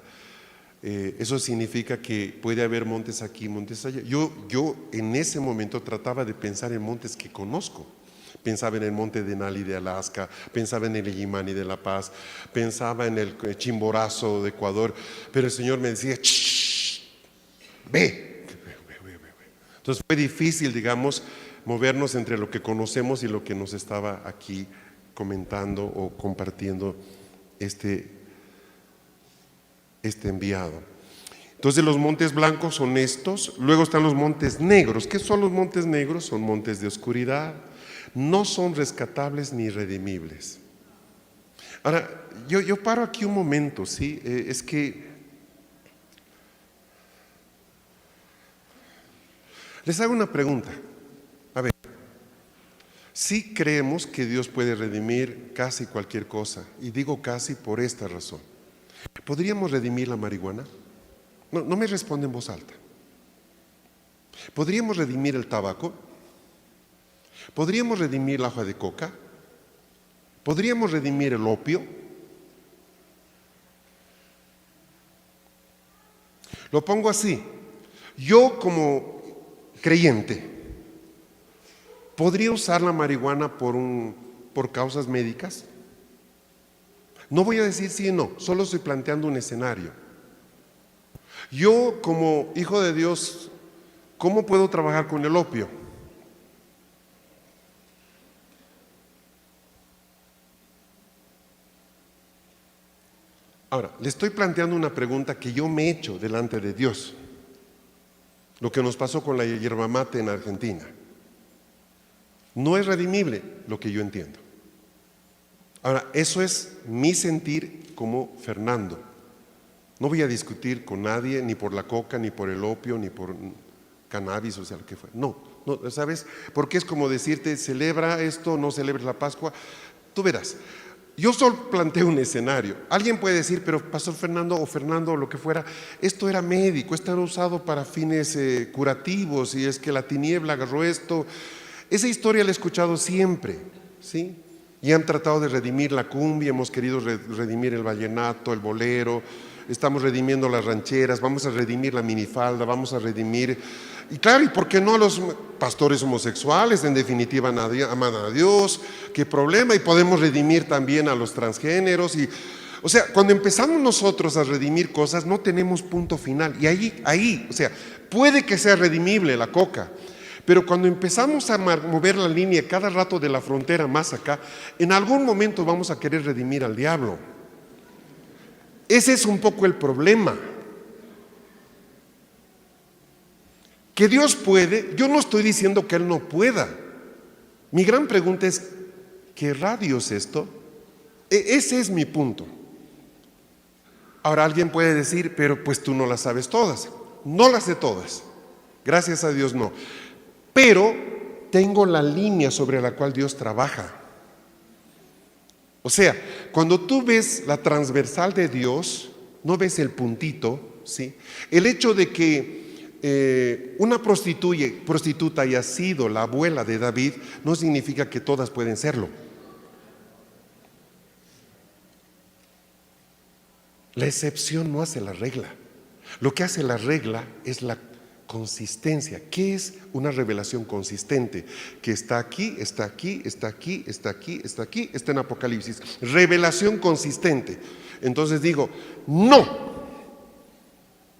Eso significa que puede haber montes aquí, montes allá. Yo en ese momento trataba de pensar en montes que conozco. Pensaba en el monte Denali de Alaska, pensaba en el Illimani de La Paz, pensaba en el Chimborazo de Ecuador, pero el Señor me decía, ve. Entonces fue difícil, digamos, movernos entre lo que conocemos y lo que nos estaba aquí comentando o compartiendo este enviado. Entonces los montes blancos son estos, luego están los montes negros. ¿Qué son los montes negros? Son montes de oscuridad, no son rescatables ni redimibles. Ahora, yo paro aquí un momento, ¿sí? Es que les hago una pregunta. A ver, sí creemos que Dios puede redimir casi cualquier cosa, y digo casi por esta razón. ¿Podríamos redimir la marihuana? No me responde en voz alta. ¿Podríamos redimir el tabaco? ¿Podríamos redimir la hoja de coca? ¿Podríamos redimir el opio? Lo pongo así. Yo como creyente, ¿podría usar la marihuana por causas médicas? No voy a decir sí o no, solo estoy planteando un escenario. Yo como hijo de Dios, ¿cómo puedo trabajar con el opio? Ahora, le estoy planteando una pregunta que yo me he hecho delante de Dios. Lo que nos pasó con la yerba mate en Argentina. No es redimible, lo que yo entiendo. Ahora, eso es mi sentir como Fernando. No voy a discutir con nadie, ni por la coca, ni por el opio, ni por cannabis, o sea, lo que fue. No, ¿sabes? Porque es como decirte, celebra esto, no celebres la Pascua. Tú verás. Yo solo planteo un escenario. Alguien puede decir, pero Pastor Fernando o Fernando o lo que fuera, esto era médico, esto era usado para fines curativos, y es que la tiniebla agarró esto. Esa historia la he escuchado siempre, ¿sí? Y han tratado de redimir la cumbia, hemos querido redimir el vallenato, el bolero, estamos redimiendo las rancheras, vamos a redimir la minifalda, vamos a redimir. Y claro, ¿y por qué no a los pastores homosexuales? En definitiva, aman a Dios, ¿qué problema? Y podemos redimir también a los transgéneros. O sea, cuando empezamos nosotros a redimir cosas, no tenemos punto final. Y ahí, o sea, puede que sea redimible la coca, pero cuando empezamos a mover la línea cada rato de la frontera más acá, en algún momento vamos a querer redimir al diablo. Ese es un poco el problema. Que Dios puede, yo no estoy diciendo que Él no pueda. Mi gran pregunta es, ¿querrá Dios esto? Ese es mi punto. Ahora alguien puede decir, pero pues tú no las sabes todas. No las sé todas, gracias a Dios no. Pero tengo la línea sobre la cual Dios trabaja. O sea, cuando tú ves la transversal de Dios, no ves el puntito, ¿sí? El hecho de que una prostituta haya sido la abuela de David no significa que todas pueden serlo. La excepción no hace la regla. Lo que hace la regla es la consistencia. ¿Qué es una revelación consistente? Que está aquí, está aquí, está aquí, está aquí, está aquí, está en Apocalipsis. Revelación consistente. Entonces digo, no.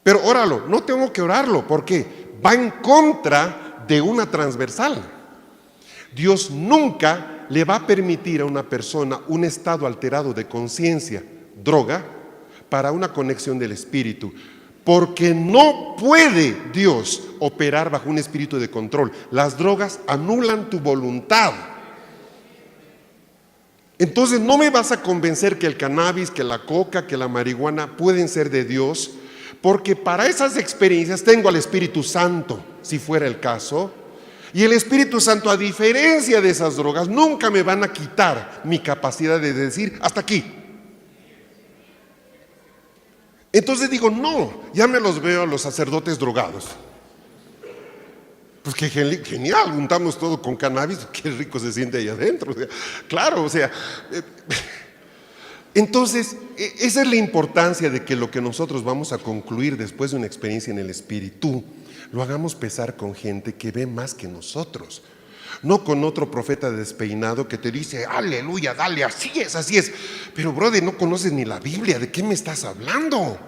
Pero óralo, no tengo que orarlo, porque va en contra de una transversal. Dios nunca le va a permitir a una persona un estado alterado de conciencia, droga, para una conexión del espíritu, porque no puede Dios operar bajo un espíritu de control. Las drogas anulan tu voluntad. Entonces no me vas a convencer que el cannabis, que la coca, que la marihuana pueden ser de Dios, porque para esas experiencias tengo al Espíritu Santo, si fuera el caso. Y el Espíritu Santo, a diferencia de esas drogas, nunca me van a quitar mi capacidad de decir hasta aquí. Entonces digo, no, ya me los veo a los sacerdotes drogados. Pues que genial, juntamos todo con cannabis, qué rico se siente ahí adentro. O sea, claro, o sea, entonces esa es la importancia de que lo que nosotros vamos a concluir después de una experiencia en el Espíritu, lo hagamos pesar con gente que ve más que nosotros. No con otro profeta despeinado que te dice, aleluya, dale, así es, así es. Pero brother, no conoces ni la Biblia, ¿de qué me estás hablando?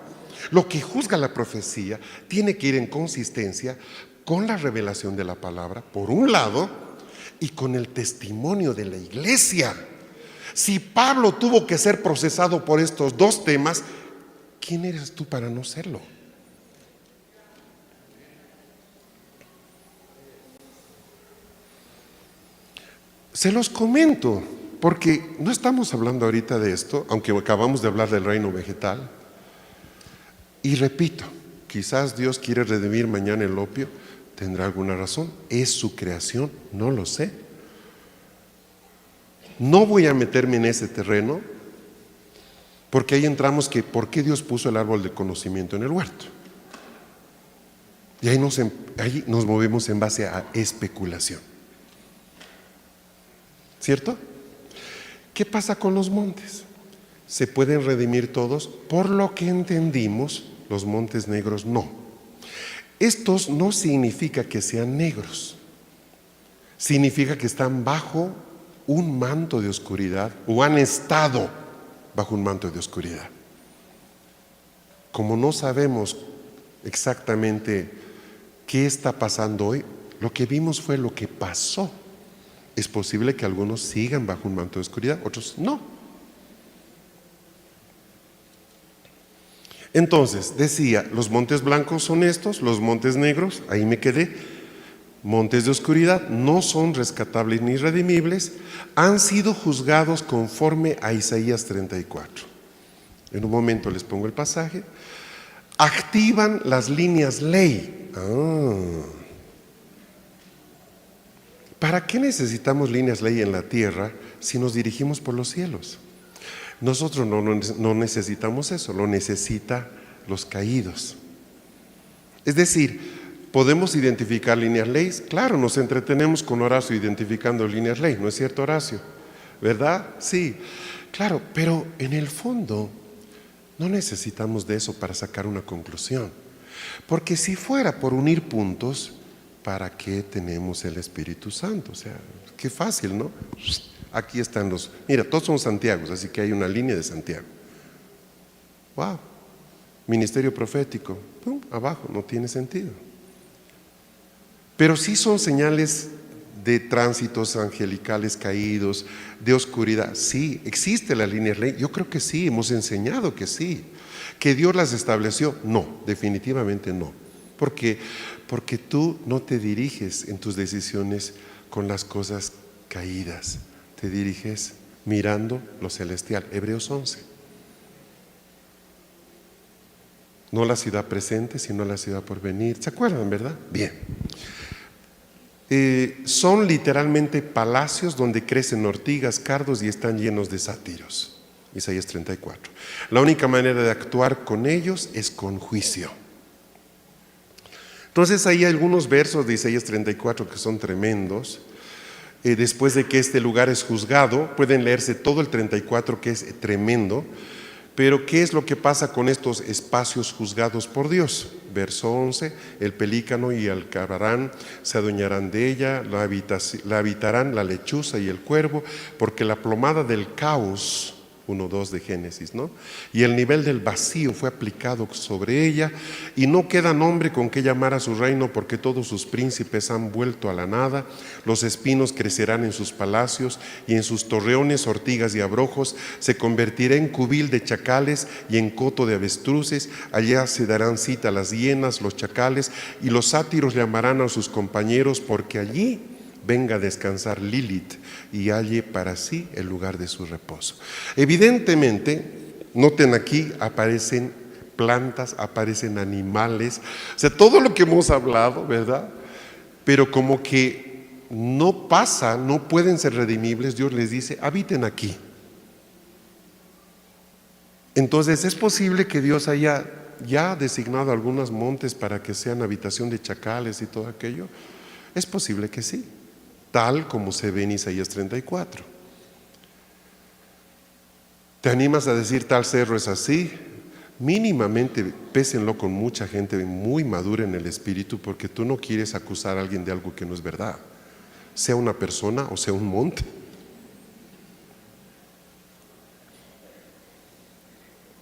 Lo que juzga la profecía tiene que ir en consistencia con la revelación de la palabra, por un lado, y con el testimonio de la iglesia. Si Pablo tuvo que ser procesado por estos dos temas, ¿quién eres tú para no serlo? Se los comento, porque no estamos hablando ahorita de esto, aunque acabamos de hablar del reino vegetal. Y repito, quizás Dios quiere redimir mañana el opio, tendrá alguna razón, es su creación, no lo sé. No voy a meterme en ese terreno, porque ahí entramos que ¿por qué Dios puso el árbol de conocimiento en el huerto? Y ahí nos movemos en base a especulación. ¿Cierto? ¿Qué pasa con los montes? ¿Se pueden redimir todos? Por lo que entendimos, los montes negros no. Estos no significa que sean negros, significa que están bajo un manto de oscuridad o han estado bajo un manto de oscuridad. Como no sabemos exactamente qué está pasando hoy, lo que vimos fue lo que pasó. Es posible que algunos sigan bajo un manto de oscuridad, otros no. Entonces, decía, los montes blancos son estos, los montes negros, ahí me quedé. Montes de oscuridad no son rescatables ni redimibles, han sido juzgados conforme a Isaías 34. En un momento les pongo el pasaje. Activan las líneas ley. ¿Para qué necesitamos líneas ley en la tierra si nos dirigimos por los cielos? Nosotros no necesitamos eso, lo necesitan los caídos. Es decir, ¿podemos identificar líneas leyes? Claro, nos entretenemos con Horacio identificando líneas ley, ¿no es cierto, Horacio? ¿Verdad? Sí, claro, pero en el fondo no necesitamos de eso para sacar una conclusión. Porque si fuera por unir puntos, ¿para qué tenemos el Espíritu Santo? O sea, qué fácil, ¿no? Aquí están mira, todos son Santiagos, así que hay una línea de Santiago. Wow, ministerio profético, ¡pum!, abajo, no tiene sentido. Pero sí son señales de tránsitos angelicales caídos, de oscuridad. Sí, existe la línea ley, yo creo que sí, hemos enseñado que sí. ¿Que Dios las estableció? No, definitivamente no. ¿Por qué? Porque tú no te diriges en tus decisiones con las cosas caídas, te diriges mirando lo celestial. Hebreos 11. No la ciudad presente, sino la ciudad por venir. ¿Se acuerdan, verdad? Bien. Son literalmente palacios donde crecen ortigas, cardos y están llenos de sátiros. Isaías 34. La única manera de actuar con ellos es con juicio. Entonces hay algunos versos de Isaías 34 que son tremendos. Después de que este lugar es juzgado, pueden leerse todo el 34, que es tremendo. Pero ¿qué es lo que pasa con estos espacios juzgados por Dios? Verso 11, el pelícano y el alcabarán se adueñarán de ella, la habitarán la lechuza y el cuervo, porque la plomada del caos, 1:2 de Génesis, ¿no? Y el nivel del vacío fue aplicado sobre ella, y no queda nombre con que llamar a su reino, porque todos sus príncipes han vuelto a la nada. Los espinos crecerán en sus palacios, y en sus torreones ortigas y abrojos. Se convertirá en cubil de chacales y en coto de avestruces. Allá se darán cita las hienas, los chacales, y los sátiros llamarán a sus compañeros, porque allí venga a descansar Lilith y halle para sí el lugar de su reposo. Evidentemente, noten aquí, aparecen plantas, aparecen animales, o sea, todo lo que hemos hablado, ¿verdad? Pero como que no pasa, no pueden ser redimibles, Dios les dice, habiten aquí. Entonces, ¿es posible que Dios haya ya designado algunos montes para que sean habitación de chacales y todo aquello? Es posible que sí, tal como se ve en Isaías 34. ¿Te animas a decir tal cerro es así? Mínimamente pésenlo con mucha gente muy madura en el espíritu, porque tú no quieres acusar a alguien de algo que no es verdad, sea una persona o sea un monte.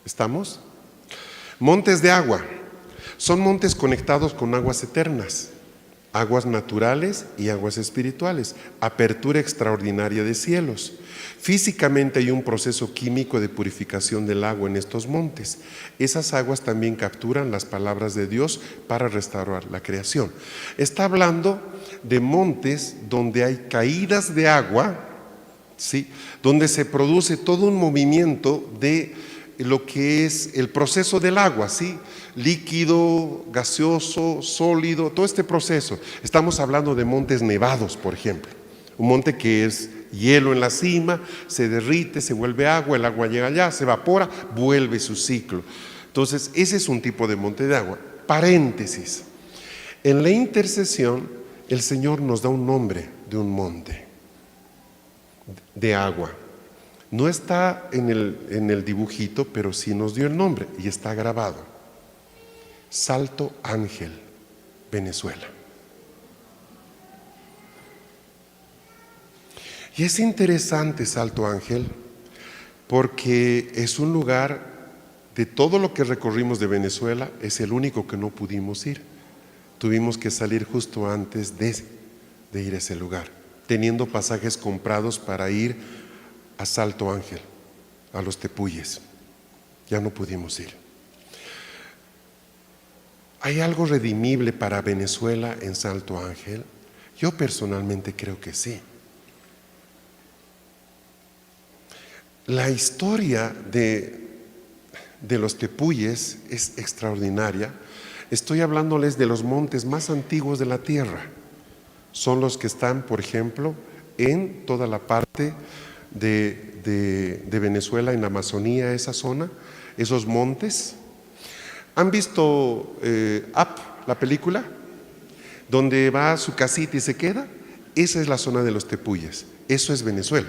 ¿Estamos? Montes de agua. Son montes conectados con aguas eternas, aguas naturales y aguas espirituales, apertura extraordinaria de cielos. Físicamente hay un proceso químico de purificación del agua en estos montes. Esas aguas también capturan las palabras de Dios para restaurar la creación. Está hablando de montes donde hay caídas de agua, ¿sí? Donde se produce todo un movimiento de lo que es el proceso del agua, ¿sí? Líquido, gaseoso, sólido, todo este proceso. Estamos hablando de montes nevados, por ejemplo. Un monte que es hielo en la cima, se derrite, se vuelve agua, el agua llega allá, se evapora, vuelve su ciclo. Entonces, ese es un tipo de monte de agua. Paréntesis. En la intercesión, el Señor nos da un nombre de un monte de agua. No está en el dibujito, pero sí nos dio el nombre y está grabado. Salto Ángel, Venezuela. Y es interesante Salto Ángel porque es un lugar, de todo lo que recorrimos de Venezuela, es el único que no pudimos ir. Tuvimos que salir justo antes de ir a ese lugar, teniendo pasajes comprados para ir a Salto Ángel, a los Tepuyes. Ya no pudimos ir. ¿Hay algo redimible para Venezuela en Salto Ángel? Yo personalmente creo que sí. La historia de los Tepuyes es extraordinaria. Estoy hablándoles de los montes más antiguos de la tierra. Son los que están, por ejemplo, en toda la parte de Venezuela, en la Amazonía, esa zona, esos montes. ¿Han visto Up, la película? Donde va a su casita y se queda. Esa es la zona de los Tepuyes. Eso es Venezuela.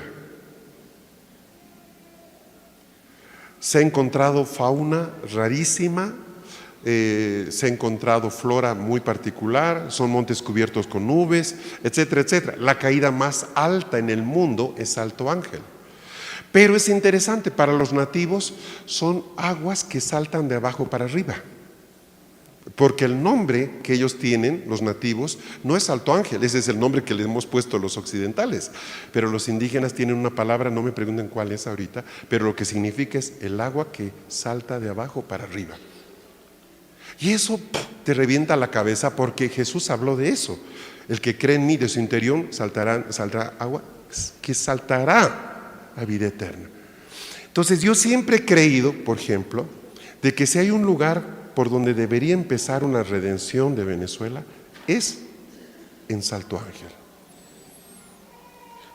Se ha encontrado fauna rarísima, se ha encontrado flora muy particular, son montes cubiertos con nubes, etcétera, etcétera. La caída más alta en el mundo es Salto Ángel. Pero es interesante, para los nativos son aguas que saltan de abajo para arriba, porque el nombre que ellos tienen, los nativos, no es Salto Ángel, ese es el nombre que le hemos puesto los occidentales, pero los indígenas tienen una palabra, no me pregunten cuál es ahorita, pero lo que significa es el agua que salta de abajo para arriba. Y eso te revienta la cabeza, porque Jesús habló de eso. El que cree en mí, de su interior saldrá agua que saltará a vida eterna. Entonces yo siempre he creído, por ejemplo, de que si hay un lugar por donde debería empezar una redención de Venezuela, es en Salto Ángel.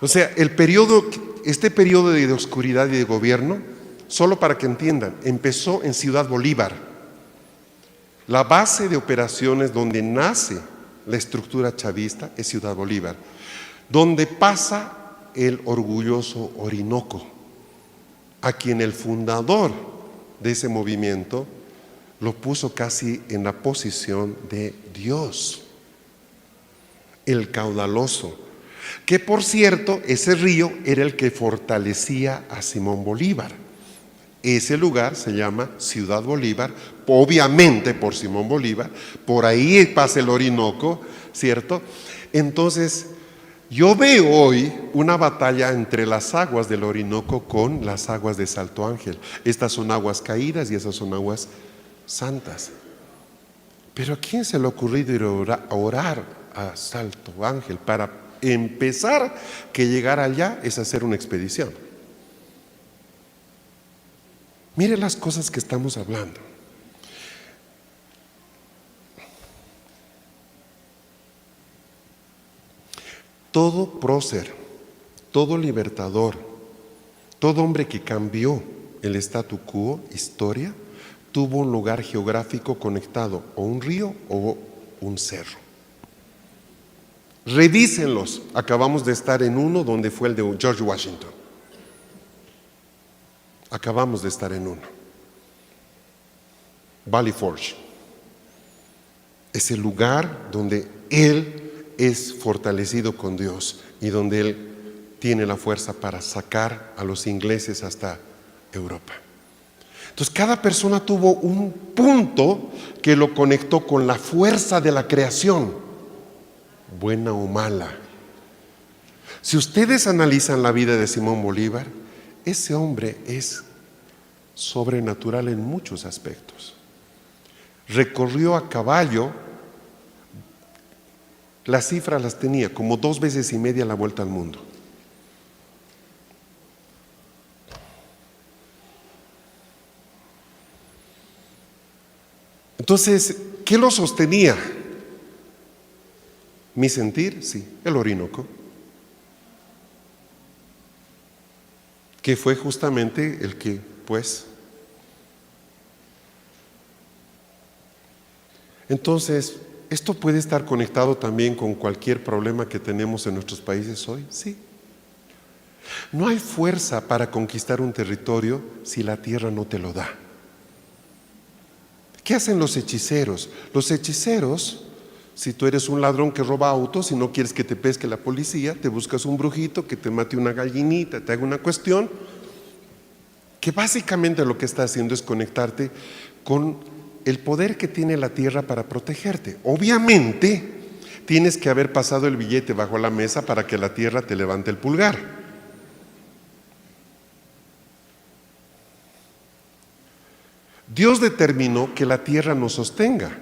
O sea, este periodo de oscuridad y de gobierno, solo para que entiendan, empezó en Ciudad Bolívar. La base de operaciones donde nace la estructura chavista es Ciudad Bolívar, donde pasa el orgulloso Orinoco, a quien el fundador de ese movimiento lo puso casi en la posición de Dios, el caudaloso, que por cierto, ese río era el que fortalecía a Simón Bolívar. Ese lugar se llama Ciudad Bolívar, obviamente por Simón Bolívar, por ahí pasa el Orinoco, ¿cierto? Entonces, yo veo hoy una batalla entre las aguas del Orinoco con las aguas de Salto Ángel. Estas son aguas caídas y esas son aguas santas. Pero ¿a quién se le ha ocurrido ir a orar a Salto Ángel? Para empezar, que llegar allá es hacer una expedición. Mire las cosas que estamos hablando. Todo prócer, todo libertador, todo hombre que cambió el statu quo, historia, tuvo un lugar geográfico conectado, o un río o un cerro. Revísenlos. Acabamos de estar en uno donde fue el de George Washington. Acabamos de estar en uno. Valley Forge. Es el lugar donde él es fortalecido con Dios y donde él tiene la fuerza para sacar a los ingleses hasta Europa. Entonces cada persona tuvo un punto que lo conectó con la fuerza de la creación, buena o mala. Si ustedes analizan la vida de Simón Bolívar, ese hombre es sobrenatural en muchos aspectos. Recorrió a caballo, las cifras las tenía, como 2 veces y media la vuelta al mundo. Entonces, ¿qué lo sostenía? Mi sentir, sí, el Orinoco, que fue justamente el que, pues, entonces, ¿esto puede estar conectado también con cualquier problema que tenemos en nuestros países hoy? Sí. No hay fuerza para conquistar un territorio si la tierra no te lo da. ¿Qué hacen los hechiceros? Los hechiceros, si tú eres un ladrón que roba autos y no quieres que te pesque la policía, te buscas un brujito que te mate una gallinita, te haga una cuestión, que básicamente lo que está haciendo es conectarte con el poder que tiene la tierra para protegerte. Obviamente, tienes que haber pasado el billete bajo la mesa para que la tierra te levante el pulgar. Dios determinó que la tierra nos sostenga.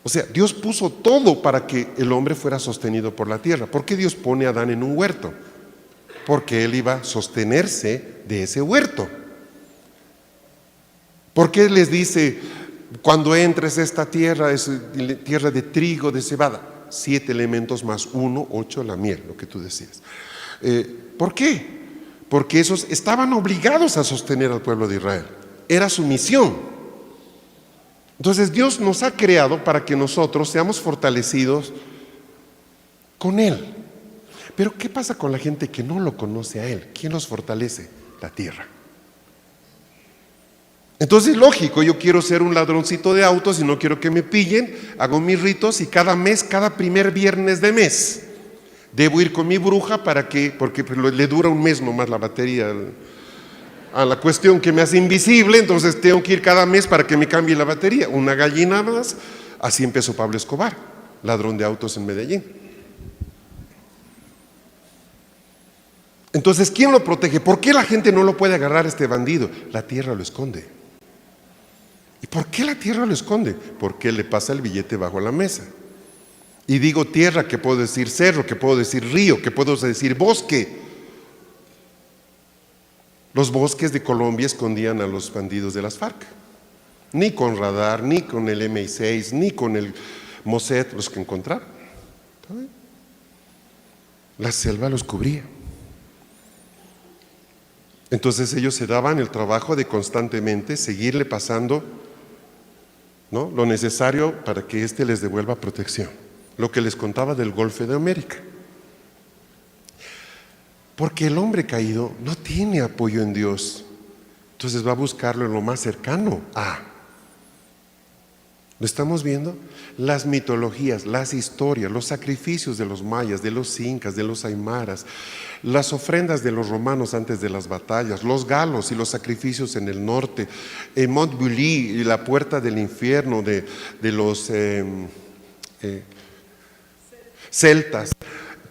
O sea, Dios puso todo para que el hombre fuera sostenido por la tierra. ¿Por qué Dios pone a Adán en un huerto? Porque él iba a sostenerse de ese huerto. ¿Por qué les dice, cuando entres a esta tierra, es tierra de trigo, de cebada? 7 elementos más 1, 8, la miel, lo que tú decías. ¿Por qué? Porque esos estaban obligados a sostener al pueblo de Israel. Era su misión. Entonces Dios nos ha creado para que nosotros seamos fortalecidos con Él. Pero ¿qué pasa con la gente que no lo conoce a Él? ¿Quién los fortalece? La tierra. Entonces, lógico, yo quiero ser un ladroncito de autos y no quiero que me pillen, hago mis ritos y cada mes, cada primer viernes de mes, debo ir con mi bruja porque le dura un mes nomás la batería a la cuestión que me hace invisible, entonces tengo que ir cada mes para que me cambie la batería, una gallina más. Así empezó Pablo Escobar, ladrón de autos en Medellín. Entonces, ¿quién lo protege? ¿Por qué la gente no lo puede agarrar a este bandido? La tierra lo esconde. ¿Y por qué la tierra lo esconde? Porque le pasa el billete bajo la mesa. Y digo tierra, que puedo decir cerro, que puedo decir río, que puedo decir bosque. Los bosques de Colombia escondían a los bandidos de las FARC. Ni con radar, ni con el MI6, ni con el Mossad los que encontraron. La selva los cubría. Entonces ellos se daban el trabajo de constantemente seguirle pasando, ¿no?, lo necesario para que éste les devuelva protección. Lo que les contaba del Golfo de América. Porque el hombre caído no tiene apoyo en Dios. Entonces va a buscarlo en lo más cercano a. ¿Lo estamos viendo? Las mitologías, las historias, los sacrificios de los mayas, de los incas, de los aymaras, las ofrendas de los romanos antes de las batallas, los galos y los sacrificios en el norte, Montbully y la puerta del infierno de los celtas,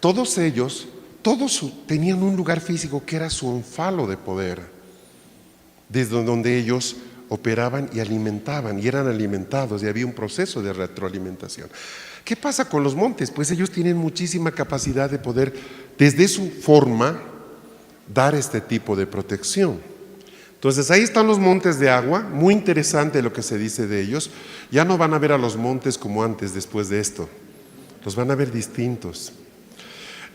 todos ellos, todos tenían un lugar físico que era su ónfalo de poder, desde donde ellos operaban y alimentaban y eran alimentados, y había un proceso de retroalimentación. ¿Qué pasa con los montes? Pues ellos tienen muchísima capacidad de poder, desde su forma, dar este tipo de protección. Entonces ahí están los montes de agua, muy interesante lo que se dice de ellos. Ya no van a ver a los montes como antes después de esto, los van a ver distintos.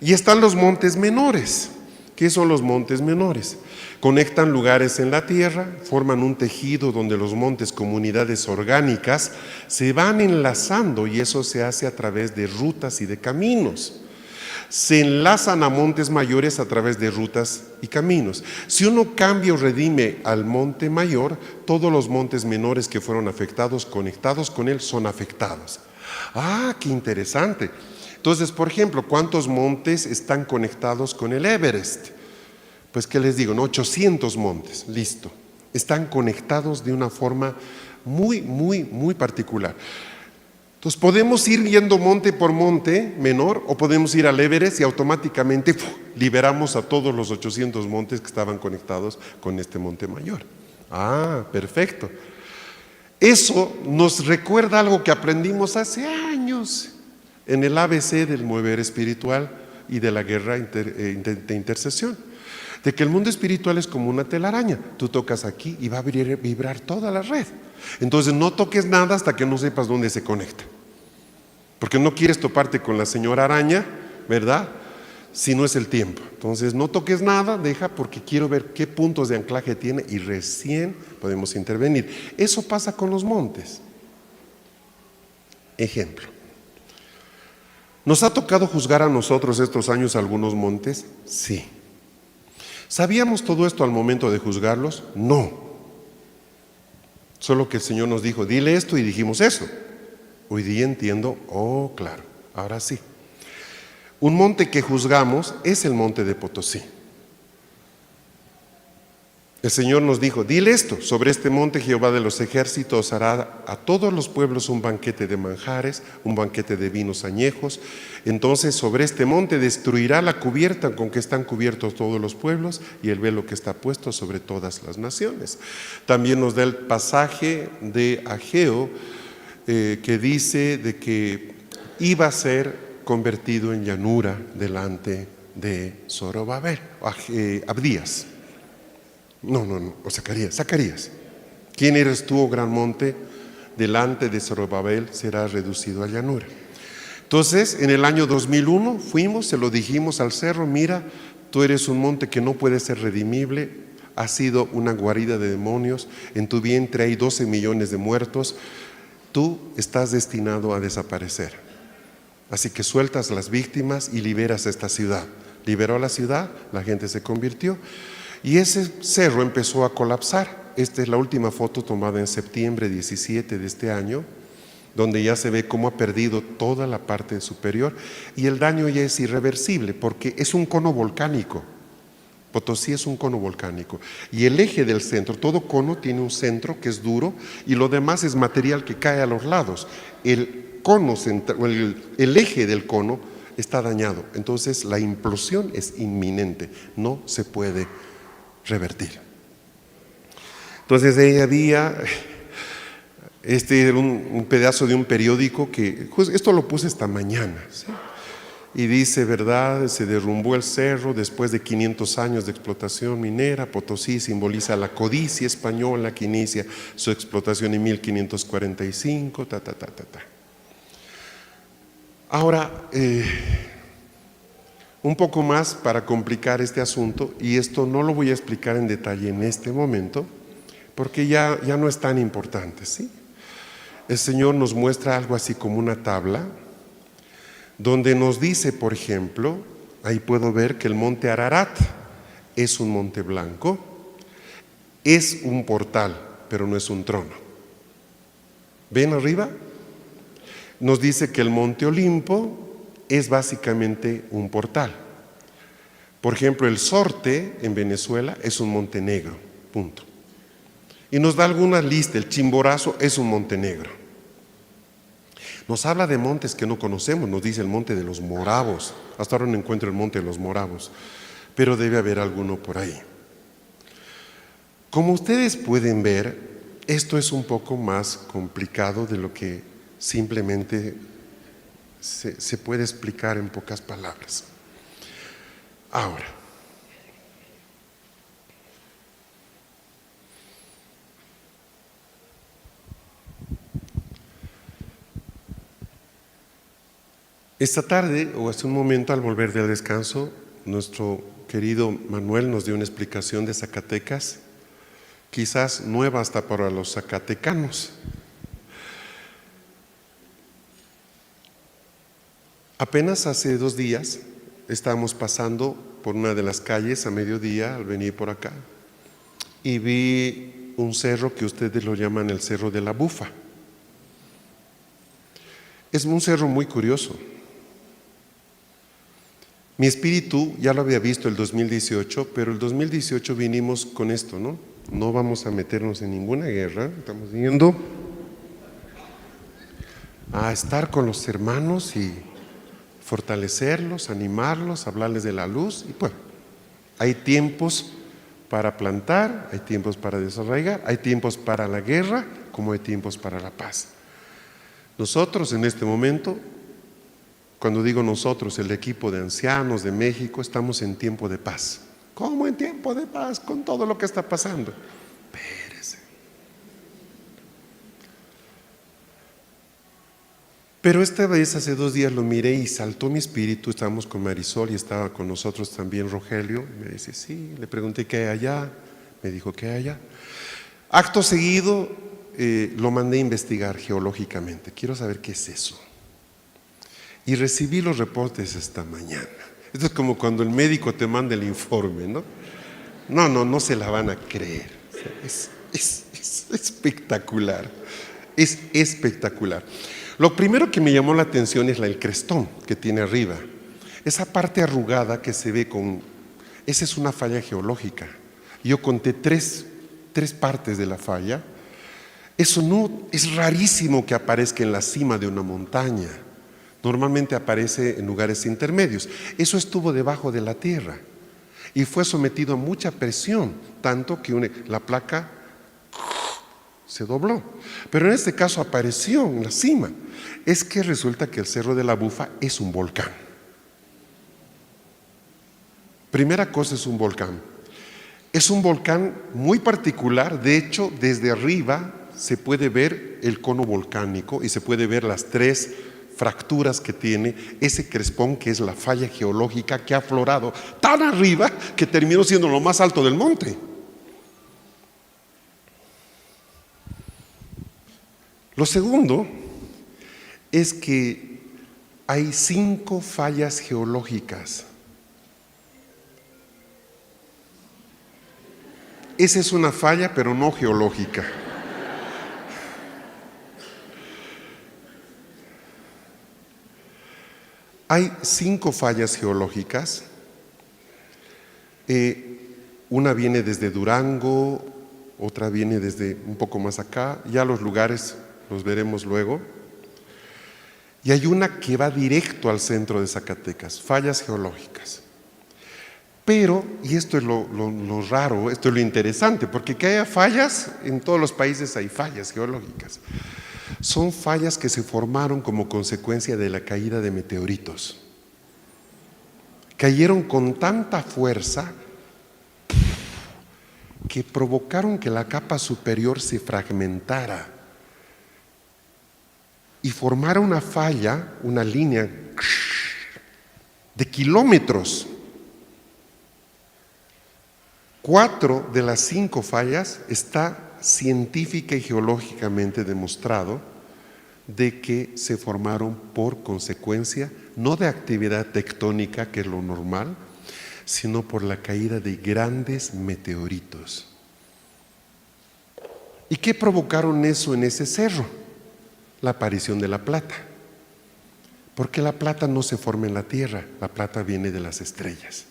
Y están los montes menores, ¿Qué son los montes menores? Conectan lugares en la tierra, forman un tejido donde los montes, comunidades orgánicas, se van enlazando y eso se hace a través de rutas y de caminos. Se enlazan a montes mayores a través de rutas y caminos. Si uno cambia o redime al monte mayor, todos los montes menores que fueron afectados, conectados con él, son afectados. ¡Ah, qué interesante! Entonces, por ejemplo, ¿cuántos montes están conectados con el Everest? Pues, ¿qué les digo? No, 800 montes, listo. Están conectados de una forma muy particular. Entonces, podemos ir yendo monte por monte menor o podemos ir al Everest y automáticamente liberamos a todos los 800 montes que estaban conectados con este monte mayor. Ah, perfecto. Eso nos recuerda algo que aprendimos hace años en el ABC del mover espiritual y de la guerra de intercesión, de que el mundo espiritual es como una telaraña. Tú tocas aquí y va a vibrar toda la red. Entonces no toques nada hasta que no sepas dónde se conecta, porque no quieres toparte con la señora araña, ¿verdad? Si no es el tiempo. Entonces no toques nada, deja, porque quiero ver qué puntos de anclaje tiene y recién podemos intervenir. Eso pasa con los montes. Ejemplo. ¿Nos ha tocado juzgar a nosotros estos años algunos montes? Sí. ¿Sabíamos todo esto al momento de juzgarlos? No. Solo que el Señor nos dijo, dile esto, y dijimos eso. Hoy día entiendo, oh claro, ahora sí. Un monte que juzgamos es el monte de Potosí. El Señor nos dijo, dile esto, sobre este monte Jehová de los ejércitos hará a todos los pueblos un banquete de manjares, un banquete de vinos añejos. Entonces sobre este monte destruirá la cubierta con que están cubiertos todos los pueblos y el velo que está puesto sobre todas las naciones. También nos da el pasaje de Ageo que dice de que iba a ser convertido en llanura delante de Zorobabel, Abdías. O Zacarías. ¿Quién eres tú, oh gran monte? Delante de Zorobabel será reducido a llanura. Entonces, en el año 2001 fuimos, se lo dijimos al cerro, mira, tú eres un monte que no puede ser redimible, has sido una guarida de demonios, en tu vientre hay 12 millones de muertos, tú estás destinado a desaparecer. Así que sueltas las víctimas y liberas a esta ciudad. Liberó a la ciudad, la gente se convirtió. Y ese cerro empezó a colapsar. Esta es la última foto tomada en septiembre 17 de este año, donde ya se ve cómo ha perdido toda la parte superior y el daño ya es irreversible porque es un cono volcánico. Potosí es un cono volcánico y el eje del centro, todo cono tiene un centro que es duro y lo demás es material que cae a los lados. El cono central, el eje del cono está dañado, entonces la implosión es inminente, no se puede revertir. Entonces ella había era un pedazo de un periódico que esto lo puse esta mañana, ¿sí? Y dice, verdad, se derrumbó el cerro después de 500 años de explotación minera. Potosí simboliza la codicia española que inicia su explotación en 1545, Ahora, un poco más para complicar este asunto, y esto no lo voy a explicar en detalle en este momento, porque ya no es tan importante, ¿sí? El Señor nos muestra algo así como una tabla, donde nos dice, por ejemplo, ahí puedo ver que el monte Ararat es un monte blanco, es un portal, pero no es un trono. ¿Ven arriba? Nos dice que el monte Olimpo es básicamente un portal. Por ejemplo, el Sorte en Venezuela es un monte negro, punto. Y nos da alguna lista, el Chimborazo es un monte negro. Nos habla de montes que no conocemos, nos dice el monte de los Moravos. Hasta ahora no encuentro el monte de los Moravos, pero debe haber alguno por ahí. Como ustedes pueden ver, esto es un poco más complicado de lo que simplemente se puede explicar en pocas palabras. Ahora, esta tarde o hace un momento al volver del descanso, nuestro querido Manuel nos dio una explicación de Zacatecas, quizás nueva hasta para los zacatecanos. Apenas hace 2 días estábamos pasando por una de las calles a mediodía al venir por acá y vi un cerro que ustedes lo llaman el Cerro de la Bufa. Es un cerro muy curioso. Mi espíritu ya lo había visto el 2018, pero el 2018 vinimos con esto, ¿no? No vamos a meternos en ninguna guerra, estamos yendo a estar con los hermanos y fortalecerlos, animarlos, hablarles de la luz. Y pues, hay tiempos para plantar, hay tiempos para desarraigar, hay tiempos para la guerra, como hay tiempos para la paz. Nosotros en este momento, cuando digo nosotros, el equipo de ancianos de México, estamos en tiempo de paz. ¿Cómo en tiempo de paz? Con todo lo que está pasando. Espérese. Pero esta vez, hace 2 días lo miré y saltó mi espíritu. Estábamos con Marisol y estaba con nosotros también Rogelio. Me dice, sí, le pregunté qué hay allá. Me dijo, ¿qué hay allá? Acto seguido, lo mandé a investigar geológicamente. Quiero saber qué es eso. Y recibí los reportes esta mañana. Esto es como cuando el médico te manda el informe, ¿no? No se la van a creer. Es espectacular. Es espectacular. Lo primero que me llamó la atención es el crestón que tiene arriba. Esa parte arrugada que se ve esa es una falla geológica. Yo conté tres partes de la falla. Eso no es rarísimo que aparezca en la cima de una montaña. Normalmente aparece en lugares intermedios. Eso estuvo debajo de la tierra y fue sometido a mucha presión, tanto que la placa se dobló. Pero en este caso apareció en la cima. Es que resulta que el Cerro de la Bufa es un volcán. Primera cosa, es un volcán. Es un volcán muy particular. De hecho, desde arriba se puede ver el cono volcánico y se puede ver las 3 fracturas que tiene ese crespón, que es la falla geológica que ha aflorado tan arriba que terminó siendo lo más alto del monte. Lo segundo es que hay 5 fallas geológicas. Esa es una falla, pero no geológica. Hay 5 fallas geológicas. Una viene desde Durango, otra viene desde un poco más acá. Ya los lugares los veremos luego. Y hay una que va directo al centro de Zacatecas, fallas geológicas. Pero, y esto es lo raro, esto es lo interesante, porque que haya fallas, en todos los países hay fallas geológicas. Son fallas que se formaron como consecuencia de la caída de meteoritos. Cayeron con tanta fuerza que provocaron que la capa superior se fragmentara y formara una falla, una línea de kilómetros. 4 de las 5 fallas está científica y geológicamente demostrado de que se formaron por consecuencia no de actividad tectónica, que es lo normal, sino por la caída de grandes meteoritos. ¿Y qué provocaron eso en ese cerro? La aparición de la plata. Porque la plata no se forma en la tierra, la plata viene de las estrellas.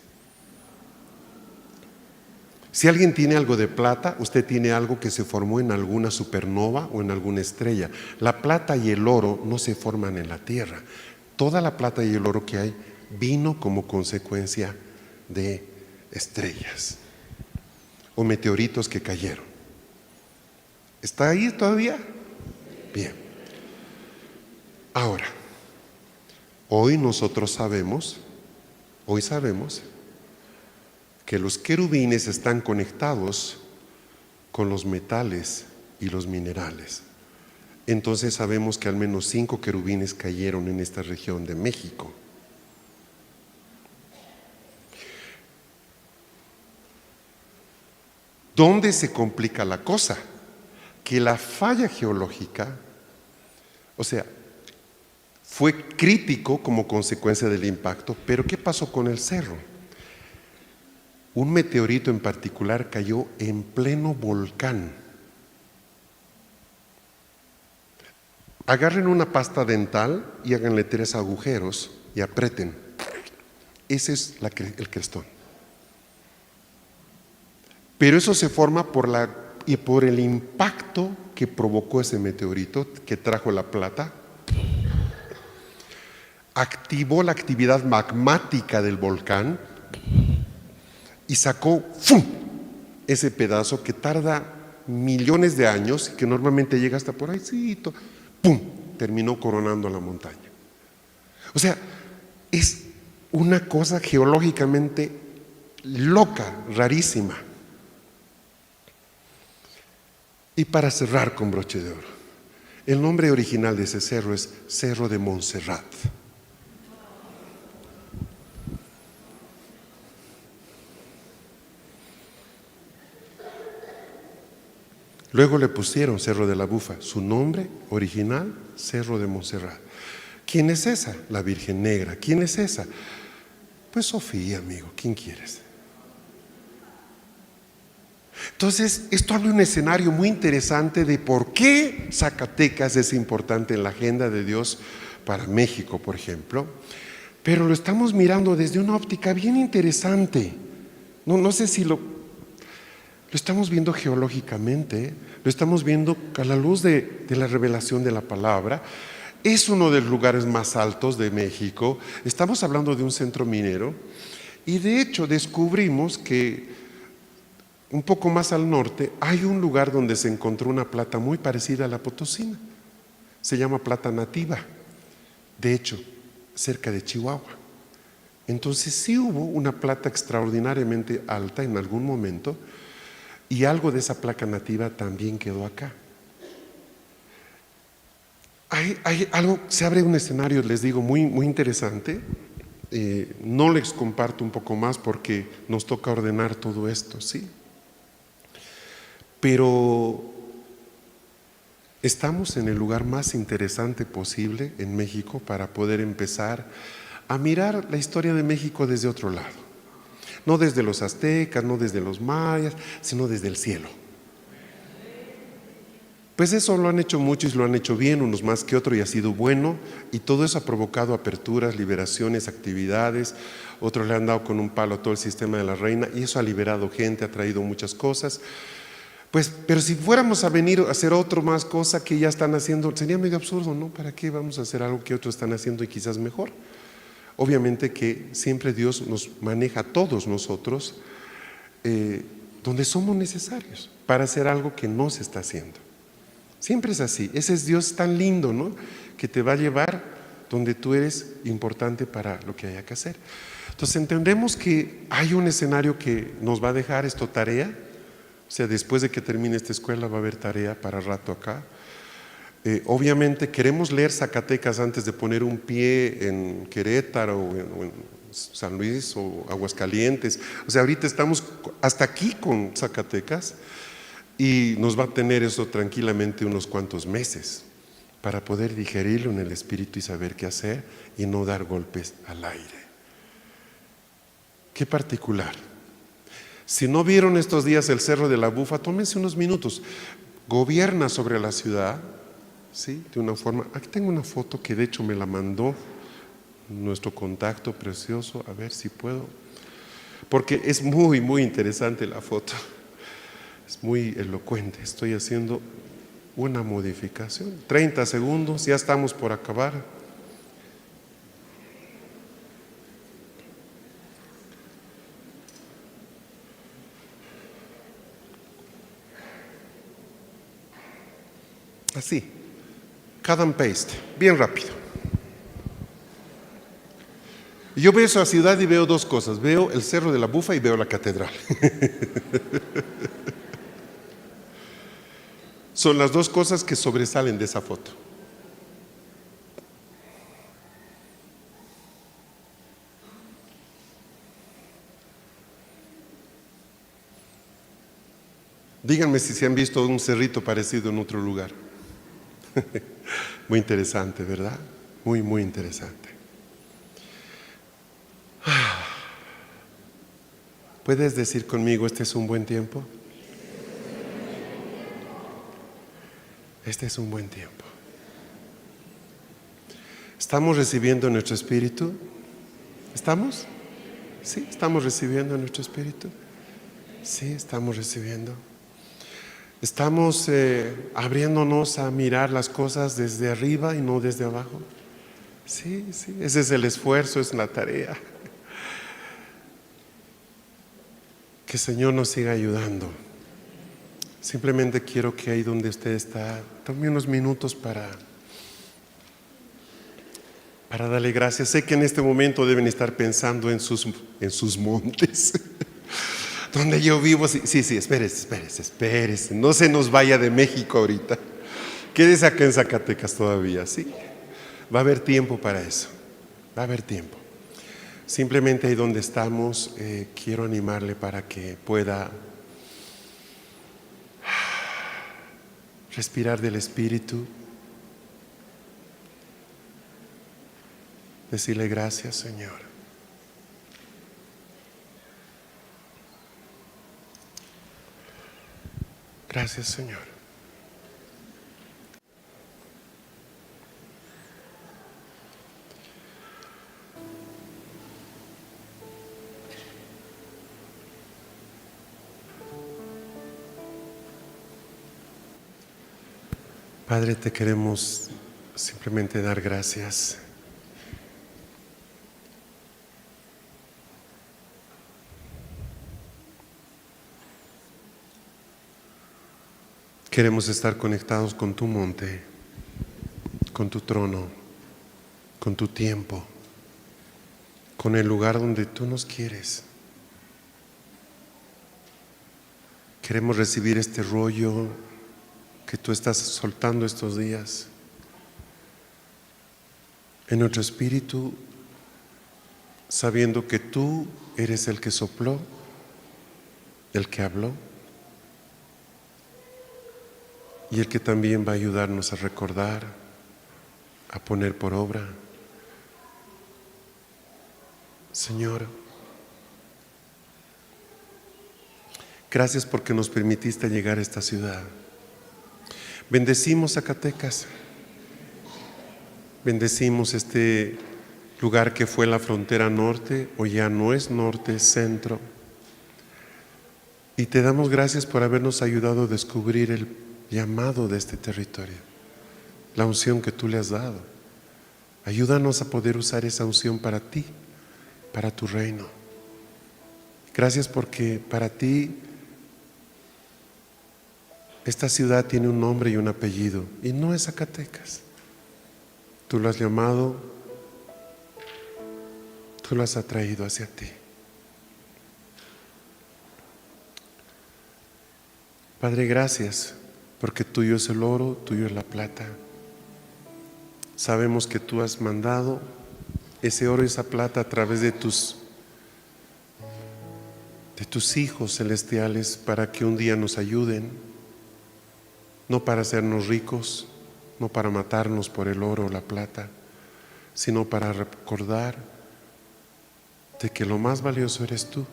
Si alguien tiene algo de plata, usted tiene algo que se formó en alguna supernova o en alguna estrella. La plata y el oro no se forman en la tierra. Toda la plata y el oro que hay vino como consecuencia de estrellas o meteoritos que cayeron. ¿Está ahí todavía? Bien. Ahora, hoy sabemos que los querubines están conectados con los metales y los minerales. Entonces sabemos que al menos 5 querubines cayeron en esta región de México. ¿Dónde se complica la cosa? Que la falla geológica, o sea, fue crítico como consecuencia del impacto, pero ¿qué pasó con el cerro? Un meteorito en particular cayó en pleno volcán. Agarren una pasta dental y háganle 3 agujeros y aprieten. Ese es el crestón. Pero eso se forma por el impacto que provocó ese meteorito que trajo la plata. Activó la actividad magmática del volcán y sacó ¡fum!, ese pedazo que tarda millones de años y que normalmente llega hasta por ahí, ¡pum!, terminó coronando la montaña. O sea, es una cosa geológicamente loca, rarísima. Y para cerrar con broche de oro, el nombre original de ese cerro es Cerro de Montserrat. Luego le pusieron Cerro de la Bufa, su nombre original, Cerro de Montserrat. ¿Quién es esa? La Virgen Negra. ¿Quién es esa? Pues Sofía, amigo, ¿quién quieres? Entonces, esto habla de un escenario muy interesante de por qué Zacatecas es importante en la agenda de Dios para México, por ejemplo, pero lo estamos mirando desde una óptica bien interesante. No sé si lo estamos viendo geológicamente, lo estamos viendo a la luz de la revelación de la palabra. Es uno de los lugares más altos de México. Estamos hablando de un centro minero y de hecho descubrimos que un poco más al norte hay un lugar donde se encontró una plata muy parecida a la potosina. Se llama plata nativa, de hecho, cerca de Chihuahua. Entonces sí hubo una plata extraordinariamente alta en algún momento y algo de esa placa nativa también quedó acá. Hay algo, se abre un escenario, les digo, muy interesante. No les comparto un poco más porque nos toca ordenar todo esto, ¿sí? Pero estamos en el lugar más interesante posible en México para poder empezar a mirar la historia de México desde otro lado. No desde los aztecas, no desde los mayas, sino desde el cielo. Pues eso lo han hecho muchos y lo han hecho bien, unos más que otros, y ha sido bueno, y todo eso ha provocado aperturas, liberaciones, actividades. Otros le han dado con un palo a todo el sistema de la reina y eso ha liberado gente, ha traído muchas cosas. Pues, pero si fuéramos a venir a hacer otro más cosa que ya están haciendo, sería medio absurdo, ¿no? ¿Para qué vamos a hacer algo que otros están haciendo y quizás mejor? Obviamente que siempre Dios nos maneja a todos nosotros donde somos necesarios para hacer algo que no se está haciendo. Siempre es así. Ese es Dios tan lindo, ¿no? Que te va a llevar donde tú eres importante para lo que haya que hacer. Entonces entendemos que hay un escenario que nos va a dejar esto tarea. O sea, después de que termine esta escuela va a haber tarea para rato acá. Obviamente queremos leer Zacatecas antes de poner un pie en Querétaro o en San Luis o Aguascalientes. O sea, ahorita estamos hasta aquí con Zacatecas y nos va a tener eso tranquilamente unos cuantos meses para poder digerirlo en el espíritu y saber qué hacer y no dar golpes al aire. Qué particular. Si no vieron estos días el Cerro de la Bufa, tómense unos minutos. Gobierna sobre la ciudad, ¿sí? De una forma. Aquí tengo una foto que de hecho me la mandó nuestro contacto precioso. A ver si puedo. Porque es muy interesante la foto. Es muy elocuente. Estoy haciendo una modificación. 30 segundos, ya estamos por acabar. Así, cut and paste, bien rápido. Yo veo esa ciudad y veo dos cosas, veo el Cerro de la Bufa y veo la catedral. Son las dos cosas que sobresalen de esa foto. Díganme si se han visto un cerrito parecido en otro lugar. Muy interesante, ¿verdad? Muy, muy interesante. ¿Puedes decir conmigo, este es un buen tiempo? Este es un buen tiempo. ¿Estamos recibiendo en nuestro espíritu? ¿Estamos? ¿Sí? ¿Estamos recibiendo en nuestro espíritu? Sí, estamos recibiendo. ¿Estamos abriéndonos a mirar las cosas desde arriba y no desde abajo? Sí, sí, ese es el esfuerzo, es la tarea. Que el Señor nos siga ayudando. Simplemente quiero que ahí donde usted está, tome unos minutos para darle gracias. Sé que en este momento deben estar pensando en sus montes. Donde yo vivo, sí, espérese. No se nos vaya de México ahorita. Quédese acá en Zacatecas todavía, sí. Va a haber tiempo para eso. Va a haber tiempo. Simplemente ahí donde estamos, quiero animarle para que pueda respirar del Espíritu. Decirle gracias, Señor. Gracias, Señor. Padre, te queremos simplemente dar gracias. Queremos estar conectados con tu monte, con tu trono, con tu tiempo, con el lugar donde tú nos quieres. Queremos recibir este rollo que tú estás soltando estos días en nuestro espíritu, sabiendo que tú eres el que sopló, el que habló y el que también va a ayudarnos a recordar, a poner por obra. Señor, gracias porque nos permitiste llegar a esta ciudad. Bendecimos Zacatecas, bendecimos este lugar que fue la frontera norte, o ya no es norte, es centro. Y te damos gracias por habernos ayudado a descubrir el llamado de este territorio, la unción que tú le has dado. Ayúdanos a poder usar esa unción para ti, para tu reino. Gracias porque para ti esta ciudad tiene un nombre y un apellido, y no es Zacatecas. Tú lo has llamado, tú lo has atraído hacia ti. Padre, gracias, porque tuyo es el oro, tuyo es la plata. Sabemos que tú has mandado ese oro y esa plata a través de tus hijos celestiales para que un día nos ayuden. No para hacernos ricos, no para matarnos por el oro o la plata, sino para recordar de que lo más valioso eres tú.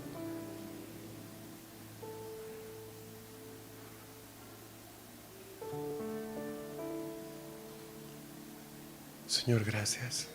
Señor, gracias.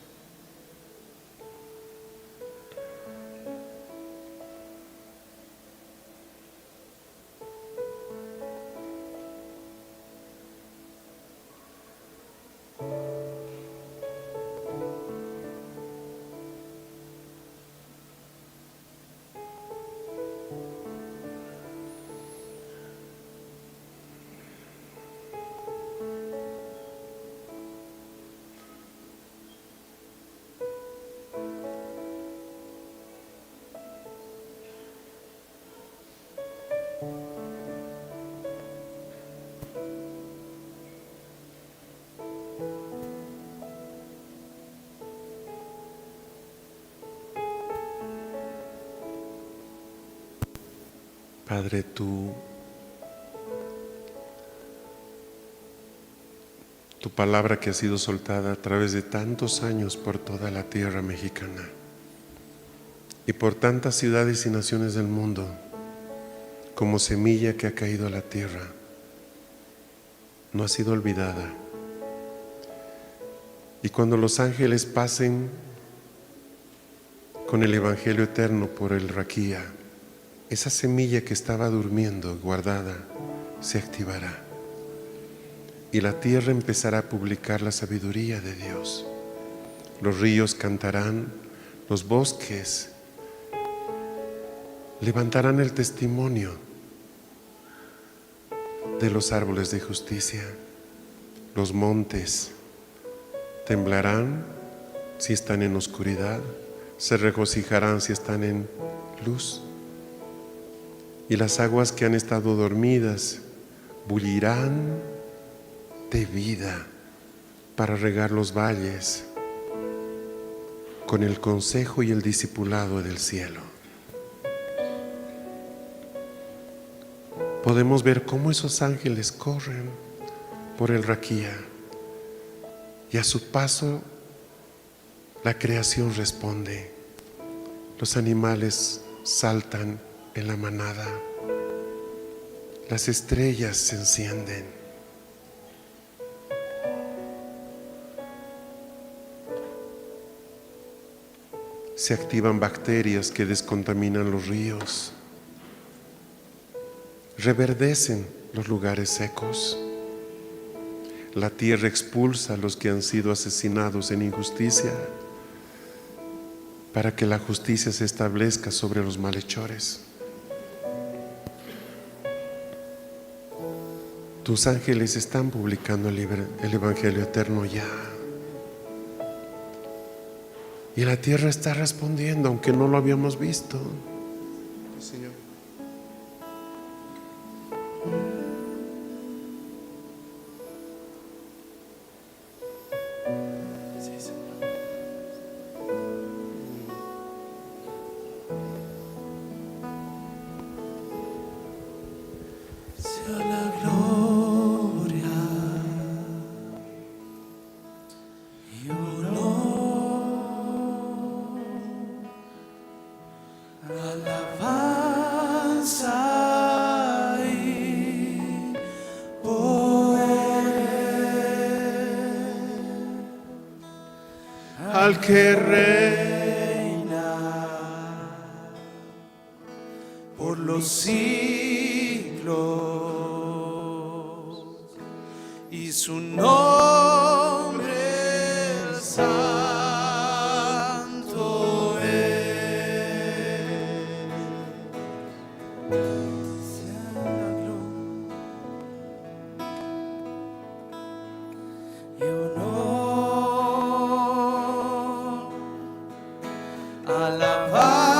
Padre, tú tu palabra que ha sido soltada a través de tantos años por toda la tierra mexicana y por tantas ciudades y naciones del mundo, como semilla que ha caído a la tierra, no ha sido olvidada. Y cuando los ángeles pasen con el Evangelio eterno por el Raquía, esa semilla que estaba durmiendo, guardada, se activará. Y la tierra empezará a publicar la sabiduría de Dios. Los ríos cantarán, los bosques levantarán el testimonio de los árboles de justicia. Los montes temblarán si están en oscuridad, se regocijarán si están en luz. Y las aguas que han estado dormidas bullirán de vida para regar los valles con el consejo y el discipulado del cielo. Podemos ver cómo esos ángeles corren por el Raquía y a su paso la creación responde. Los animales saltan en la manada, las estrellas se encienden. Se activan bacterias que descontaminan los ríos, reverdecen los lugares secos. La tierra expulsa a los que han sido asesinados en injusticia para que la justicia se establezca sobre los malhechores. Tus ángeles están publicando el Evangelio eterno ya. Y la tierra está respondiendo, aunque no lo habíamos visto. Señor. Sea la gloria y honor, alabanza y poder Al que reina por los siglos, y su nombre santo es. Sea la gloria y honor, alabanza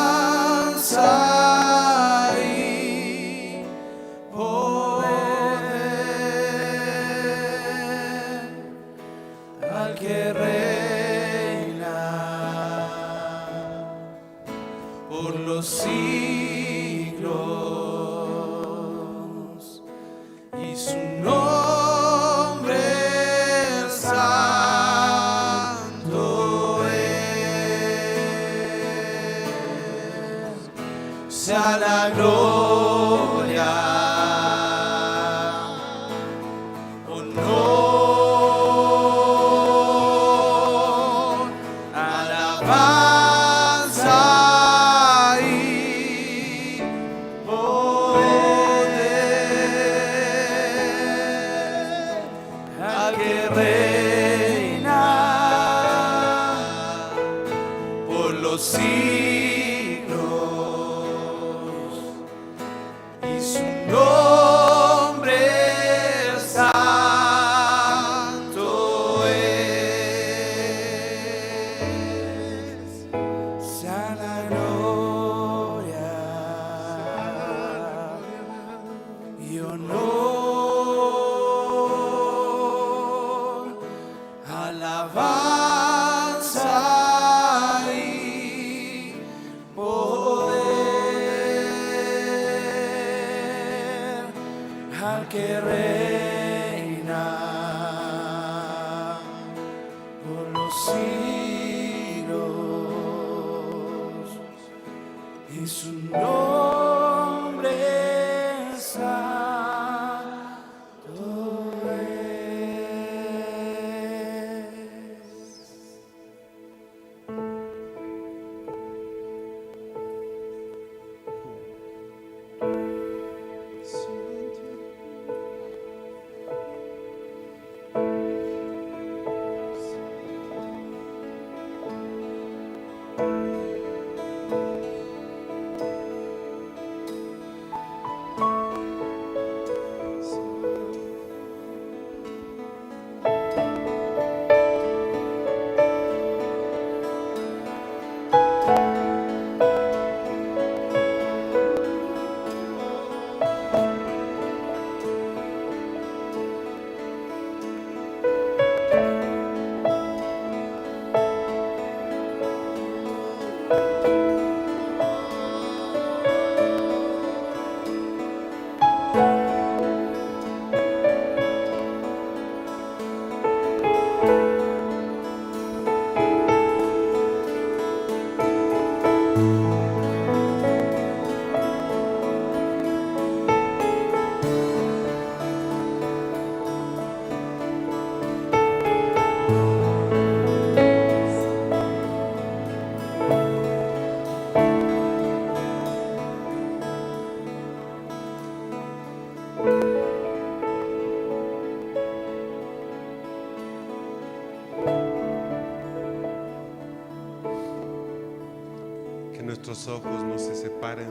y poder al que reina por los siglos, y su nombre santo es. Sea la gloria, honor, alabanza y poder al que reina por los siglos, y su nombre santo es. Sea la gloria y honor, alabanza y poder al que reina y su nombre santo es. Que nuestros ojos no se separen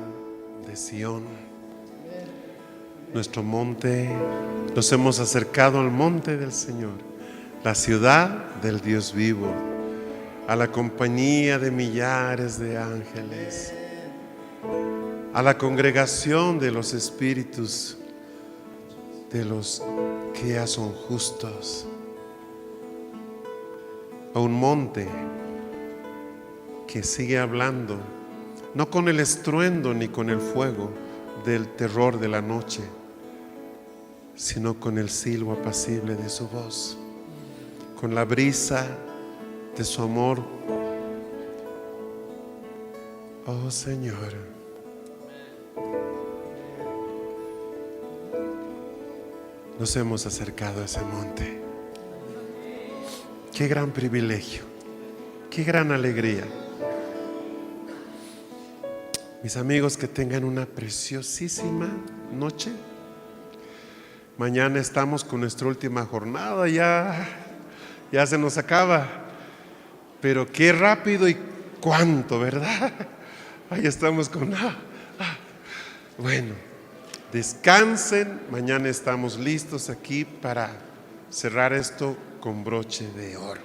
de Sión, nuestro monte. Nos hemos acercado al monte del Señor, la ciudad del Dios vivo, a la compañía de millares de ángeles, a la congregación de los espíritus de los que ya son justos, a un monte que sigue hablando, no con el estruendo ni con el fuego del terror de la noche, sino con el silbo apacible de su voz, con la brisa de su amor. Oh Señor, nos hemos acercado a ese monte. Qué gran privilegio, qué gran alegría. Mis amigos, que tengan una preciosísima noche. Mañana estamos con nuestra última jornada, ya se nos acaba. Pero qué rápido y cuánto, ¿verdad? Ahí estamos con... Bueno, descansen. Mañana estamos listos aquí para cerrar esto con broche de oro.